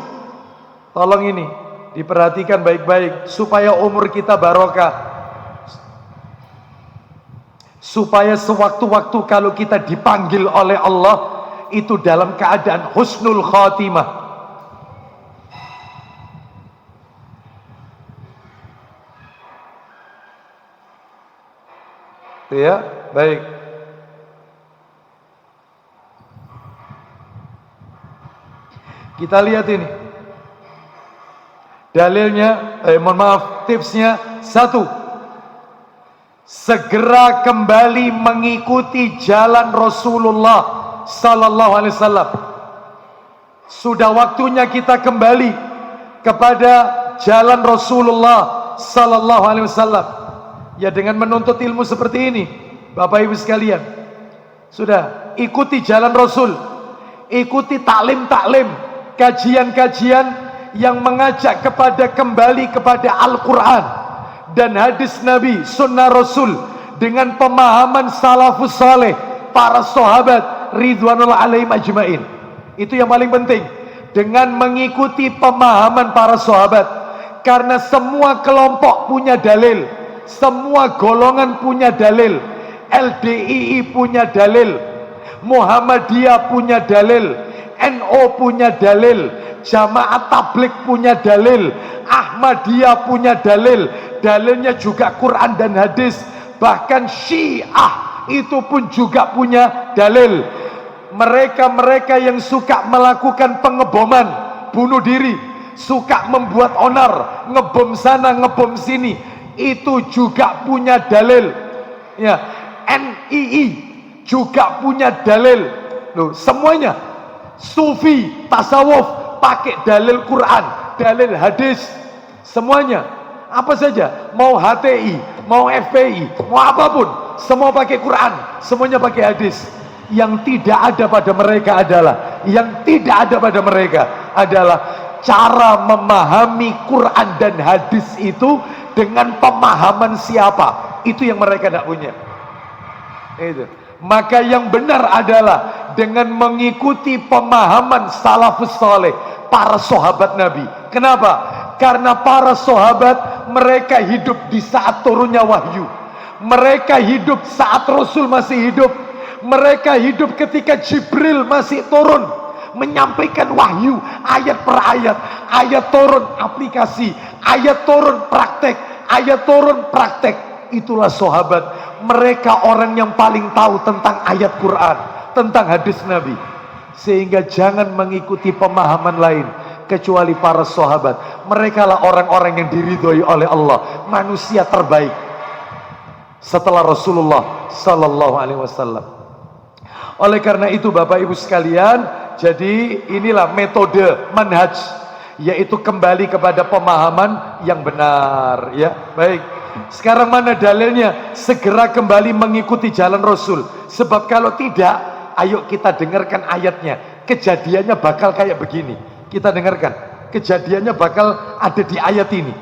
Tolong ini diperhatikan baik-baik supaya umur kita barokah. Supaya sewaktu-waktu kalau kita dipanggil oleh Allah, itu dalam keadaan husnul khatimah. Ya, baik. Kita lihat ini. Dalilnya, mohon maaf, tipsnya 1. Segera kembali mengikuti jalan Rasulullah sallallahu alaihi wasallam. Sudah waktunya kita kembali kepada jalan Rasulullah sallallahu alaihi wasallam. Ya, dengan menuntut ilmu seperti ini, Bapak Ibu sekalian. Sudah, ikuti jalan Rasul. Ikuti taklim-taklim, kajian-kajian yang mengajak kepada kembali kepada Al-Quran dan hadis Nabi, sunnah Rasul, dengan pemahaman salafus saleh, para sahabat ridwanullah alaihim ajmain. Itu yang paling penting, dengan mengikuti pemahaman para sahabat. Karena semua kelompok punya dalil, semua golongan punya dalil. LDII punya dalil, Muhammadiyah punya dalil, NO punya dalil, Jamaah Tabligh punya dalil, Ahmadiyah punya dalil. Dalilnya juga Quran dan hadis. Bahkan Syiah itu pun juga punya dalil. Mereka-mereka yang suka melakukan pengeboman, bunuh diri, suka membuat onar, ngebom sana, ngebom sini, itu juga punya dalil. Ya, NII juga punya dalil. Loh, semuanya sufi, tasawuf pakai dalil Quran, dalil hadis, semuanya. Apa saja, mau HTI, mau FPI, mau apapun, semua pakai Quran, semuanya pakai hadis. Yang tidak ada pada mereka adalah cara memahami Quran dan hadis itu dengan pemahaman siapa. Itu yang mereka tidak punya. Itu. Maka yang benar adalah dengan mengikuti pemahaman salafus saleh, para sahabat Nabi. Kenapa? Karena para sahabat mereka hidup di saat turunnya wahyu. Mereka hidup saat Rasul masih hidup. Mereka hidup ketika Jibril masih turun menyampaikan wahyu ayat per ayat. Ayat turun aplikasi, ayat turun praktek, ayat turun praktek. Itulah sahabat. Mereka orang yang paling tahu tentang ayat Quran, tentang hadis Nabi. Sehingga jangan mengikuti pemahaman lain kecuali para sahabat. Mereka lah orang-orang yang diridhoi oleh Allah, manusia terbaik setelah Rasulullah sallallahu alaihi wasallam. Oleh karena itu Bapak Ibu sekalian, jadi inilah metode manhaj, yaitu kembali kepada pemahaman yang benar, ya. Baik. Sekarang mana dalilnya? Segera kembali mengikuti jalan Rasul. Sebab kalau tidak, ayo kita dengarkan ayatnya. Kejadiannya bakal kayak begini. Kita dengarkan. Kejadiannya bakal ada di ayat ini.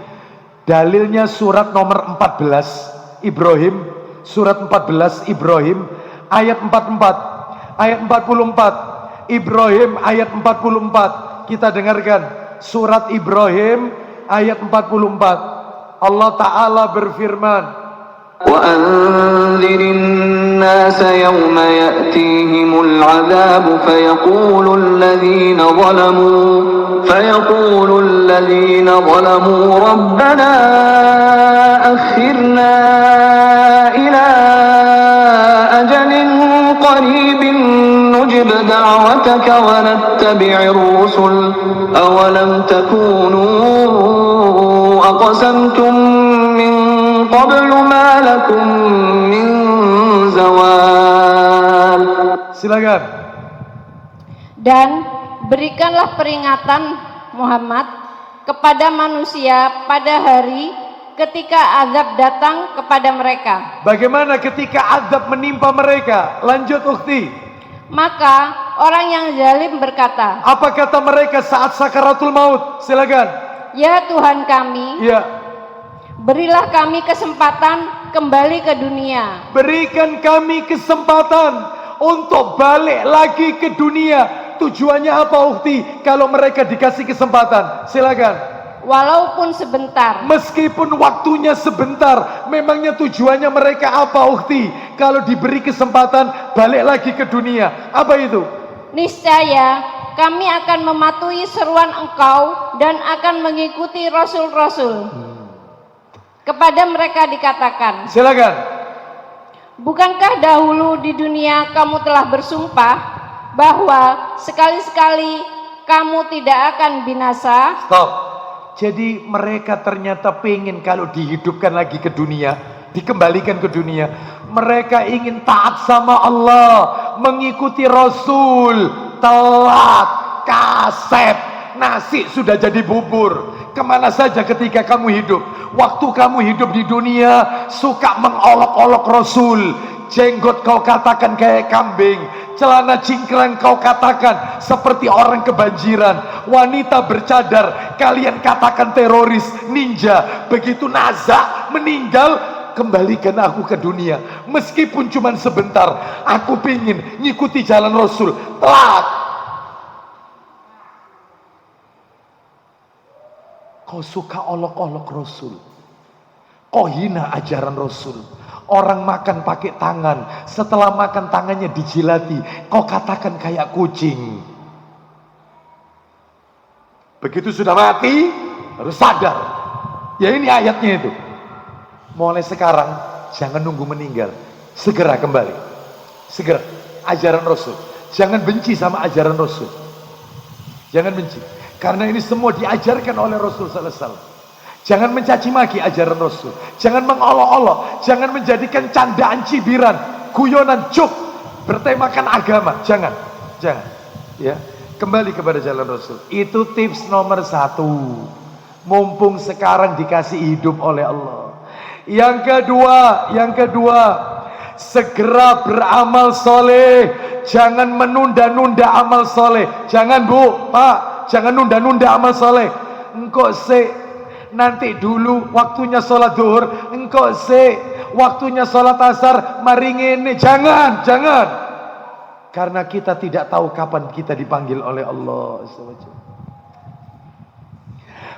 Dalilnya surat nomor 14 Ibrahim, surat 14 Ibrahim ayat 44. Ayat 44 Ibrahim ayat 44. Kita dengarkan surat Ibrahim ayat 44. Allah Ta'ala berfirman, وَأَنذِرِ النَّاسَ يَوْمَ يَأْتِيهِمُ الْعَذَابُ فَيَقُولُ الَّذِينَ ظَلَمُوا رَبَّنَا أَخِّرْنَا إِلَى أَجَلٍ قَرِيبٍ نُجِبْ دَعْوَتَكَ وَنَتَّبِعِ الرُّسُلَ أَوَلَمْ تَكُونُوا أقسمتم من قبل ما لكم من زوال. Silakan. Dan berikanlah peringatan Muhammad kepada manusia pada hari ketika azab datang kepada mereka. Bagaimana ketika azab menimpa mereka? Lanjut ukhti. Maka orang yang zalim berkata, apa kata mereka saat sakaratul maut? Silakan. Ya Tuhan kami, Ya, berilah kami kesempatan kembali ke dunia. berikan kami kesempatan untuk balik lagi ke dunia. Tujuannya apa ukhti? Kalau mereka dikasih kesempatan, silakan. Walaupun sebentar. Meskipun waktunya sebentar, memangnya tujuannya mereka apa ukhti? Kalau diberi kesempatan balik lagi ke dunia, apa itu? Niscaya kami akan mematuhi seruan engkau dan akan mengikuti rasul-rasul. Kepada mereka dikatakan, Silakan. bukankah dahulu di dunia kamu telah bersumpah bahwa sekali-sekali kamu tidak akan binasa? Stop. Jadi mereka ternyata pengen kalau dihidupkan lagi ke dunia, dikembalikan ke dunia. Mereka ingin taat sama Allah, mengikuti Rasul. Telat, kaset, nasi sudah jadi bubur. Kemana saja ketika kamu hidup? Waktu kamu hidup di dunia, suka mengolok-olok Rasul. Jenggot kau katakan kayak kambing, celana cingkrang kau katakan seperti orang kebanjiran. Wanita bercadar kalian katakan teroris, ninja. Begitu nazak meninggal, kembalikan aku ke dunia. Meskipun cuma sebentar, aku pingin ngikuti jalan Rasul. Telat. Kau suka olok-olok Rasul, kau hina ajaran Rasul. Orang makan pakai tangan, setelah makan tangannya dijilati, kau katakan kayak kucing. Begitu sudah mati, harus sadar. Ya ini ayatnya itu. Mulai sekarang, jangan nunggu meninggal, segera kembali. Segera, ajaran Rasul. Jangan benci sama ajaran Rasul. Jangan benci, karena ini semua diajarkan oleh Rasul sallallahu alaihi wasallam. Jangan mencaci maki ajaran Rasul. Jangan mengolok-olok. Jangan menjadikan candaan cibiran, guyonan, joke bertemakan agama. Jangan. Ya, kembali kepada jalan Rasul. Itu tips nomor 1. Mumpung sekarang dikasih hidup oleh Allah. Yang kedua, segera beramal soleh. Jangan menunda-nunda amal soleh. Jangan Bu, Pak, jangan nunda-nunda amal soleh. Engkau nanti dulu waktunya sholat duhur, engkau waktunya sholat asar, mari ngene. Jangan. Karena kita tidak tahu kapan kita dipanggil oleh Allah.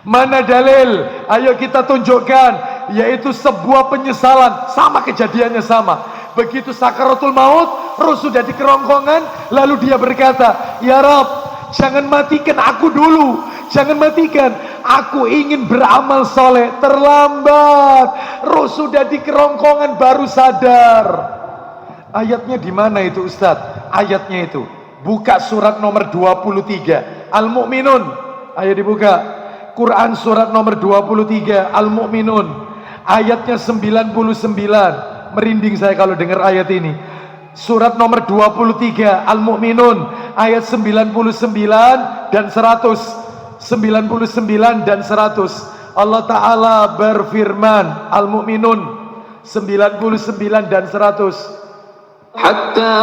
Mana dalil? Ayo kita tunjukkan. Yaitu sebuah penyesalan. Sama kejadiannya sama. Begitu sakaratul maut, Roh sudah di kerongkongan, lalu dia berkata, ya Rob, jangan matikan aku dulu, jangan matikan, aku ingin beramal soleh. Terlambat, roh sudah di kerongkongan baru sadar. Ayatnya di mana itu Ustadz? Ayatnya itu buka surat nomor 23 Al-Mu'minun. Ayo dibuka Quran surat nomor 23 Al-Mu'minun, ayatnya 99. Merinding saya kalau dengar ayat ini. Surat nomor 23 Al-Mu'minun, ayat 99 dan 100. 99 dan 100. Allah Ta'ala berfirman, Al-Mu'minun 99 dan 100. حتى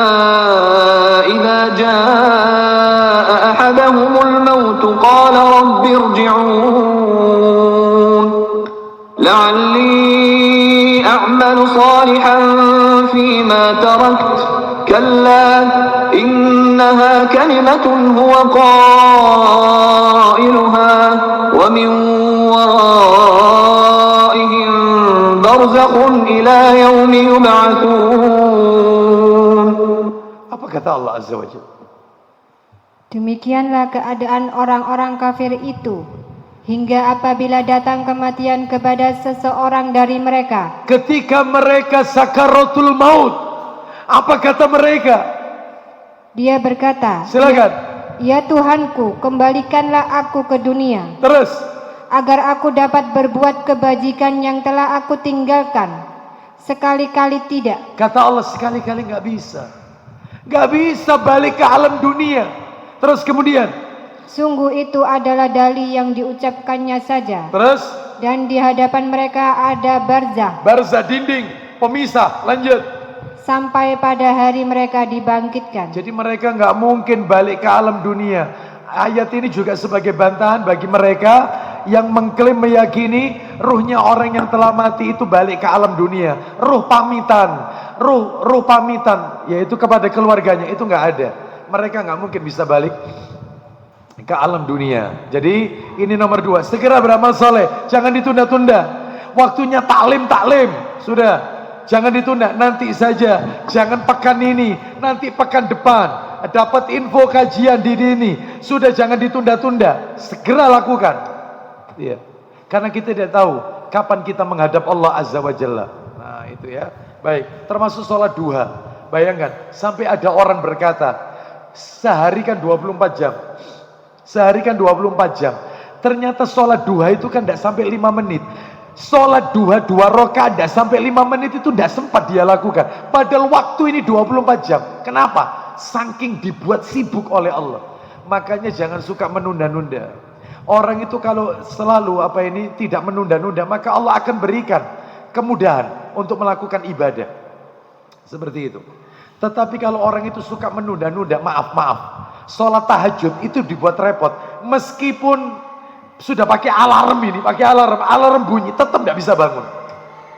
إذا جاء أحدهم الموت قال رب ارجعون لعلي أعمل صالحا فيما تركت كلا إنها كلمة هو قائلها ومن ورائهم برزخ إلى يوم يبعثون. Apa kata Allah Azza wa Jalla? Demikianlah keadaan orang-orang kafir itu, hingga apabila datang kematian kepada seseorang dari mereka. Ketika mereka sakaratul maut, apa kata mereka? Dia berkata, Silakan. Ya Tuhanku, kembalikanlah aku ke dunia, Terus, agar aku dapat berbuat kebajikan yang telah aku tinggalkan. Sekali-kali tidak. kata Allah, sekali-kali nggak bisa. Nggak bisa balik ke alam dunia. Terus kemudian, Sungguh itu adalah dalih yang diucapkannya saja. terus Dan di hadapan mereka ada barzah, barzah, dinding pemisah. Lanjut. sampai pada hari mereka dibangkitkan. Jadi mereka nggak mungkin balik ke alam dunia. Ayat ini juga sebagai bantahan bagi mereka yang mengklaim meyakini ruhnya orang yang telah mati itu balik ke alam dunia. Ruh pamitan, ruh pamitan, yaitu kepada keluarganya, itu nggak ada. Mereka nggak mungkin bisa balik ke alam dunia. Jadi ini nomor 2, segera beramal soleh, jangan ditunda-tunda. Waktunya taklim, sudah, jangan ditunda, nanti saja. Jangan pekan ini, nanti pekan depan. Dapat info kajian di ini, sudah, jangan ditunda-tunda, segera lakukan. Iya, karena kita tidak tahu kapan kita menghadap Allah Azza wa Jalla. Nah itu ya. Baik, termasuk sholat duha. Bayangkan, sampai ada orang berkata, sehari kan 24 jam. Sehari kan 24 jam. Ternyata sholat duha itu kan tidak sampai 5 menit. Sholat duha 2 rakaat tidak sampai 5 menit itu tidak sempat dia lakukan. Padahal waktu ini 24 jam. Kenapa? Saking dibuat sibuk oleh Allah. Makanya jangan suka menunda-nunda. Orang itu kalau selalu tidak menunda-nunda, maka Allah akan berikan kemudahan untuk melakukan ibadah. Seperti itu. Tetapi kalau orang itu suka menunda-nunda, maaf, sholat tahajud itu dibuat repot. Meskipun sudah pakai alarm ini, alarm bunyi, tetap tidak bisa bangun.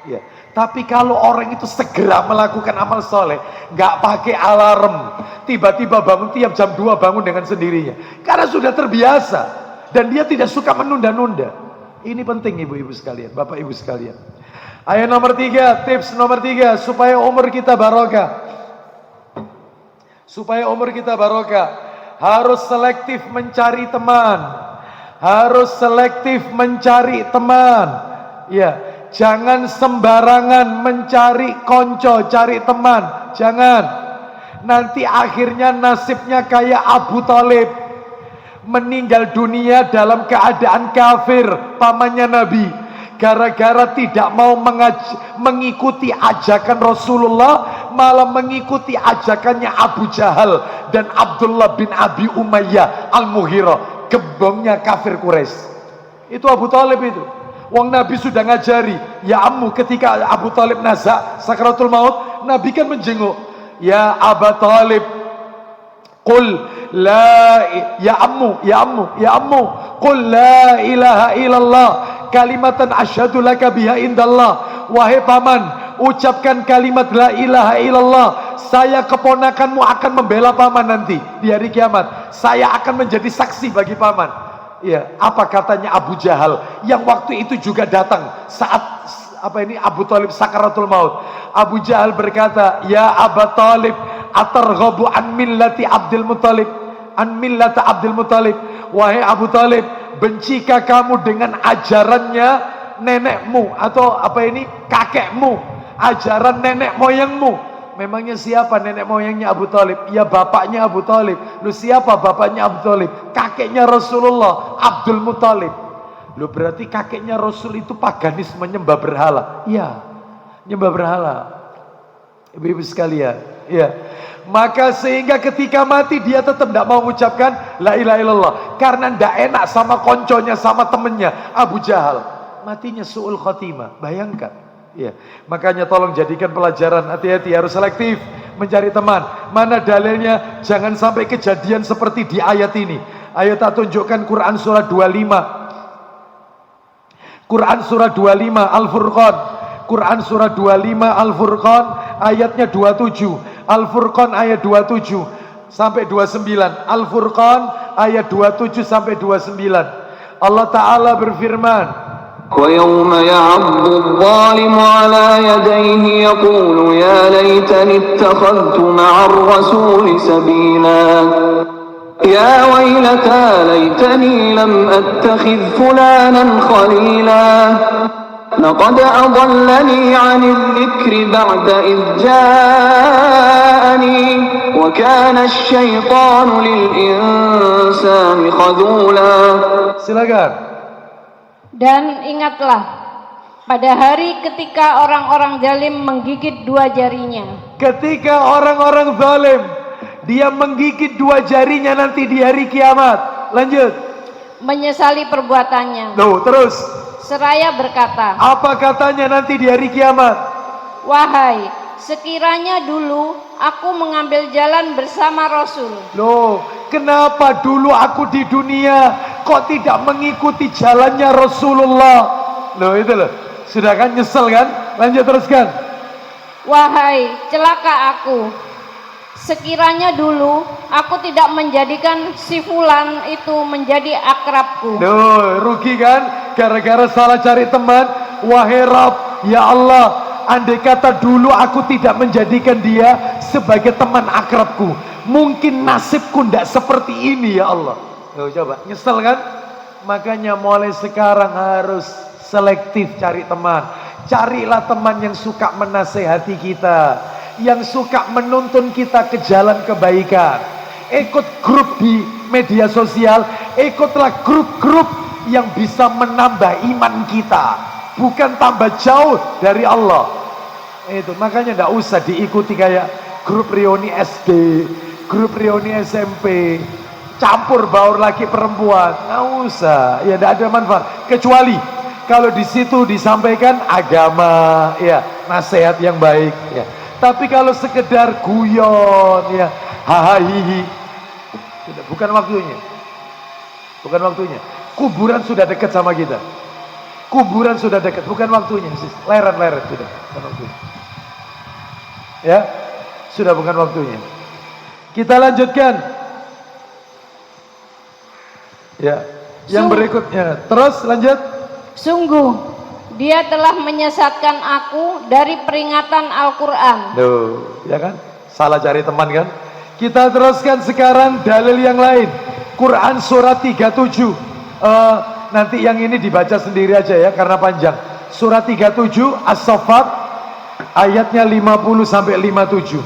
Ya. Tapi kalau orang itu segera melakukan amal soleh, nggak pakai alarm, tiba-tiba bangun tiap jam 2 bangun dengan sendirinya, karena sudah terbiasa dan dia tidak suka menunda-nunda. Ini penting ibu-ibu sekalian, bapak ibu sekalian. Ayat nomor 3, tips nomor 3 supaya umur kita barokah. Supaya umur kita barokah, harus selektif mencari teman. Harus selektif mencari teman. Ya. Jangan sembarangan mencari konco, cari teman. Jangan. Nanti akhirnya nasibnya kayak Abu Thalib. Meninggal dunia dalam keadaan kafir, pamannya Nabi. Gara-gara tidak mau mengikuti ajakan Rasulullah, malah mengikuti ajakannya Abu Jahal dan Abdullah bin Abi Umayyah Al-Mughirah, gembongnya kafir Quraisy. Itu Abu Thalib itu. Wong Nabi sudah ngajari, ya ammu, ketika Abu Thalib nazak sakaratul maut, Nabi kan menjenguk, ya Abu Thalib, qul la ya ammu, qul la ilaha illallah kalimatan asyhadu laka biha indallah. Wahai paman, ucapkan kalimat la ilaha illallah. Saya keponakanmu akan membela paman nanti di hari kiamat. Saya akan menjadi saksi bagi paman. Ya, apa katanya Abu Jahal yang waktu itu juga datang saat Abu Thalib sakaratul maut. Abu Jahal berkata, "Ya Abu Thalib, atarghabu an millati Abdul Muthalib?" An millata Abdul Muthalib. Wahai Abu Thalib, bencikah kamu dengan ajarannya nenekmu atau kakekmu, ajaran nenek moyangmu? Memangnya siapa nenek moyangnya Abu Thalib? Ya bapaknya Abu Thalib. Lu siapa bapaknya Abu Thalib? Kakeknya Rasulullah, Abdul Muthalib. Lu berarti kakeknya Rasul itu paganis, menyembah berhala. Iya, nyembah berhala. Ibu-ibu sekalian, iya. Maka sehingga ketika mati dia tetap tidak mau mengucapkan la ilaha illallah karena tidak enak sama konconya, sama temennya Abu Jahal. Matinya su'ul khotimah. Bayangkan. Ya, makanya tolong jadikan pelajaran, hati-hati, harus selektif mencari teman. Mana dalilnya? Jangan sampai kejadian seperti di ayat ini. Ayo tak tunjukkan Quran surah 25. Quran surah 25 Al-Furqan. Quran surah 25 Al-Furqan ayatnya 27. Al-Furqan ayat 27 sampai 29. Al-Furqan ayat 27 sampai 29. Allah Ta'ala berfirman, وَيَوْمَ يَعَضُّ الظَّالِمُ عَلَى يَدَيْهِ يَقُولُ يَا لَيْتَنِي اتَّخَذْتُ مَعَ الرَّسُولِ سَبِيلًا يَا وَيْلَتَى لَيْتَنِي لَمْ أَتَّخِذْ فُلَانًا خَلِيلًا لَقَدْ أَضَلَّنِي عَنِ الذِّكْرِ بَعْدَ إِذْ جَاءَنِي وَكَانَ الشَّيْطَانُ لِلْإِنسَانِ خَذُولًا. Silakan. Dan ingatlah pada hari ketika orang-orang zalim menggigit dua jarinya. Ketika orang-orang zalim dia menggigit dua jarinya nanti di hari kiamat. Lanjut. Menyesali perbuatannya. Tuh, terus. Seraya berkata, apa katanya nanti di hari kiamat? wahai, sekiranya dulu aku mengambil jalan bersama Rasul. Loh, kenapa dulu aku di dunia kok tidak mengikuti jalannya Rasulullah? Loh, itu loh. Sudah kan nyesel kan? Lanjut teruskan. Wahai, celaka aku. Sekiranya dulu aku tidak menjadikan si fulan itu menjadi akrabku. Loh, rugi kan? Gara-gara salah cari teman. Wahai Rabb, ya Allah, andai kata dulu aku tidak menjadikan dia sebagai teman akrabku, mungkin nasibku tidak seperti ini ya Allah. Loh, coba, nyesel kan? Makanya mulai sekarang harus selektif cari teman. Carilah teman yang suka menasehati kita, yang suka menuntun kita ke jalan kebaikan. Ikut grup di media sosial, ikutlah grup-grup yang bisa menambah iman kita, bukan tambah jauh dari Allah. Itu makanya tidak usah diikuti kayak grup reuni SD, grup reuni SMP, campur baur laki perempuan, nggak usah. Ya tidak ada manfaat. Kecuali kalau di situ disampaikan agama, ya nasihat yang baik. Ya. Tapi kalau sekedar guyon, ya hahaha, bukan waktunya, bukan waktunya. Kuburan sudah dekat sama kita. Kuburan sudah dekat, bukan waktunya. Leret-leret sudah, bukan waktunya. Ya, sudah bukan waktunya. Kita lanjutkan. Ya, yang berikutnya. Terus lanjut. Sungguh, dia telah menyesatkan aku dari peringatan Al-Quran. Loh, ya kan? Salah cari teman kan? Kita teruskan sekarang dalil yang lain. Quran surat 37. Nanti yang ini dibaca sendiri aja ya karena panjang. Surat 37 As-Saffat ayatnya 50 sampai 57.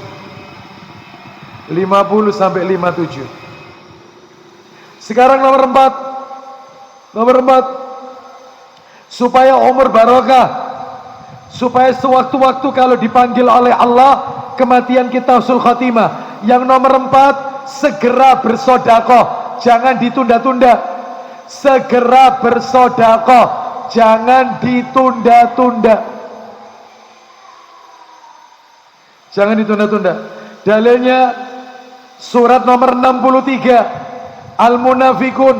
50 sampai 57. Sekarang nomor 4. Nomor 4. Supaya umur barokah, supaya sewaktu-waktu kalau dipanggil oleh Allah kematian kita husnul khatimah. Yang nomor 4, segera bersedekah, jangan ditunda-tunda. Segera bersedekah, jangan ditunda-tunda. Jangan ditunda-tunda. Dalilnya surat nomor 63 Al-Munafikun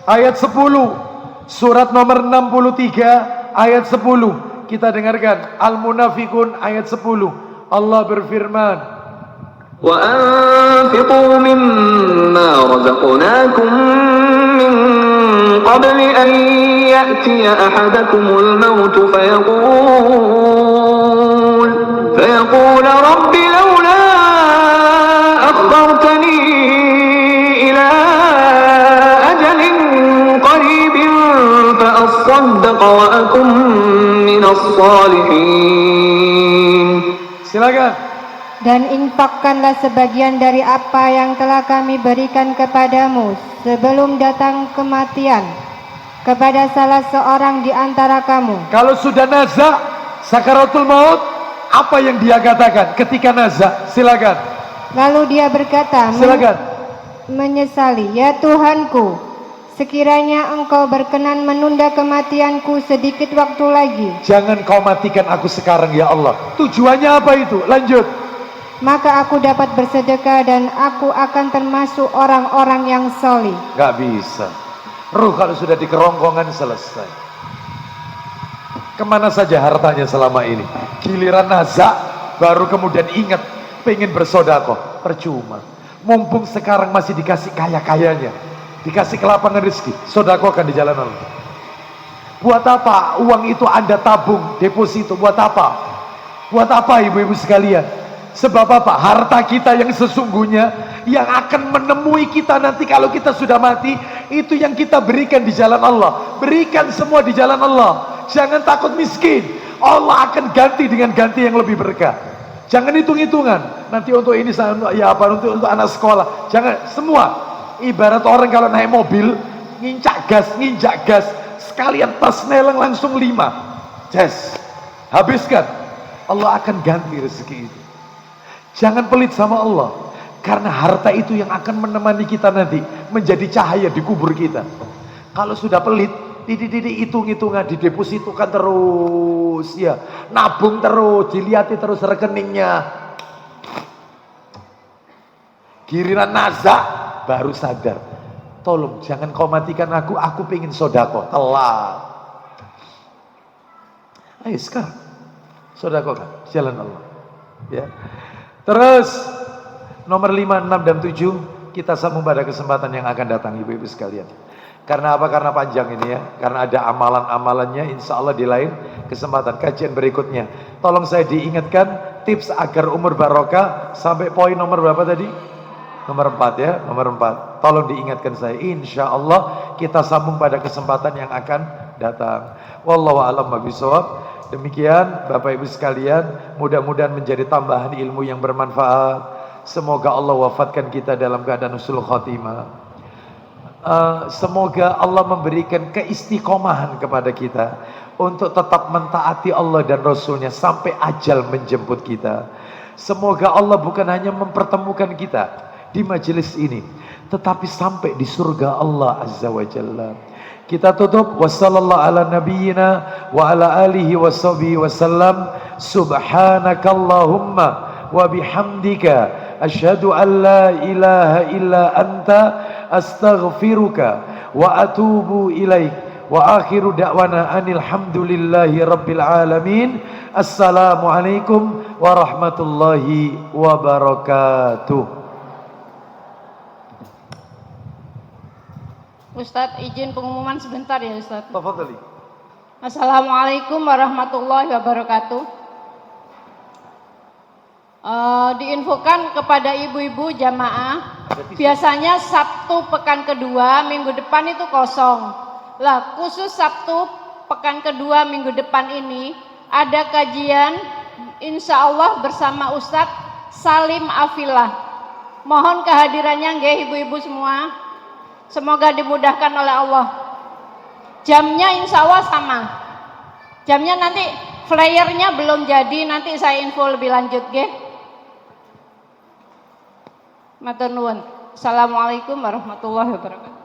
ayat 10. Surat nomor 63 ayat 10. Kita dengarkan Al-Munafikun ayat 10. Allah berfirman, وَأَنْفِقُوا مِمَّا رَزَقْنَاكُمْ من قبل أن يأتي أحدكم الموت فيقول رب لولا أخرتني إلى أجل قريب فأصدق وأكن من الصالحين. Silakan. Dan infakkanlah sebagian dari apa yang telah kami berikan kepadamu sebelum datang kematian kepada salah seorang di antara kamu. Kalau sudah nazak sakaratul maut, apa yang dia katakan ketika nazak? Silakan. Lalu dia berkata, Silakan. menyesali, ya Tuhanku, sekiranya engkau berkenan menunda kematianku sedikit waktu lagi, Jangan kau matikan aku sekarang ya Allah. Tujuannya apa itu? Lanjut. maka aku dapat bersedekah dan aku akan termasuk orang-orang yang solih. Gak bisa. Ruh kalau sudah di kerongkongan selesai. Kemana saja hartanya selama ini? Giliran nazak baru kemudian ingat pengen bersodakoh. Percuma. Mumpung sekarang masih dikasih kaya-kayanya, dikasih kelapangan rezeki, sodakohkan di jalan Allah. Buat apa uang itu Anda tabung deposito? Buat apa? Buat apa ibu-ibu sekalian? Sebab apa? Harta kita yang sesungguhnya yang akan menemui kita nanti kalau kita sudah mati, itu yang kita berikan di jalan Allah. Berikan semua di jalan Allah. Jangan takut miskin. Allah akan ganti dengan ganti yang lebih berkah. Jangan hitung-hitungan. Nanti untuk ini ya apa untuk anak sekolah. Jangan semua. Ibarat orang kalau naik mobil, nginjak gas, sekalian tas neleng langsung 5. Yes. Habiskan. Allah akan ganti rezeki itu. Jangan pelit sama Allah, karena harta itu yang akan menemani kita nanti menjadi cahaya di kubur kita. Kalau sudah pelit, hitung-hitungan, didepositokan terus, ya, nabung terus, dilihat terus rekeningnya. Giliran nazak baru sadar. Tolong jangan kau matikan aku pengen sodako. Telat. Ayo sekarang sodakokan jalan Allah. Ya. Terus nomor 5, 6, dan 7 kita sambung pada kesempatan yang akan datang ibu-ibu sekalian. Karena apa? Karena panjang ini ya. Karena ada amalan-amalannya insya Allah di lain kesempatan kajian berikutnya. Tolong saya diingatkan tips agar umur barokah sampai poin nomor berapa tadi? Nomor 4 ya, nomor 4. Tolong diingatkan saya. Insya Allah kita sambung pada kesempatan yang akan datang. Wallahu a'lam bishawab. Demikian Bapak Ibu sekalian, mudah-mudahan menjadi tambahan ilmu yang bermanfaat. Semoga Allah wafatkan kita dalam keadaan husnul khotimah. Semoga Allah memberikan keistiqomahan kepada kita untuk tetap mentaati Allah dan Rasulnya sampai ajal menjemput kita. Semoga Allah bukan hanya mempertemukan kita di majelis ini, tetapi sampai di surga Allah Azza wa Jalla. Kita tutup wassallallahu ala nabiyyina wa ala alihi washabihi wasallam. Subhanakallahumma wa bihamdika asyhadu an la ilaha illa anta astaghfiruka wa atubu ilaik. Wa akhiru da'wana anil hamdulillahi rabbil alamin. Assalamualaikum warahmatullahi wabarakatuh. Ustadz, izin pengumuman sebentar ya Ustadz. Tafadhali. Assalamualaikum warahmatullahi wabarakatuh. Diinfokan kepada ibu-ibu jamaah, biasanya Sabtu pekan kedua minggu depan itu kosong. Lah khusus Sabtu pekan kedua minggu depan ini ada kajian insya Allah bersama Ustadz Salim Afilah. Mohon kehadirannya nggih ibu-ibu semua. Semoga dimudahkan oleh Allah. Jamnya insya Allah sama. Jamnya nanti flyernya belum jadi, nanti saya info lebih lanjut nggih. Matur nuwun. Assalamualaikum warahmatullahi wabarakatuh.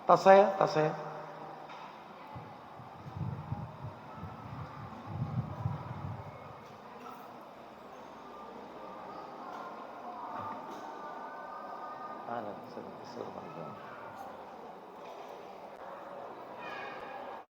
Tas saya. Alam,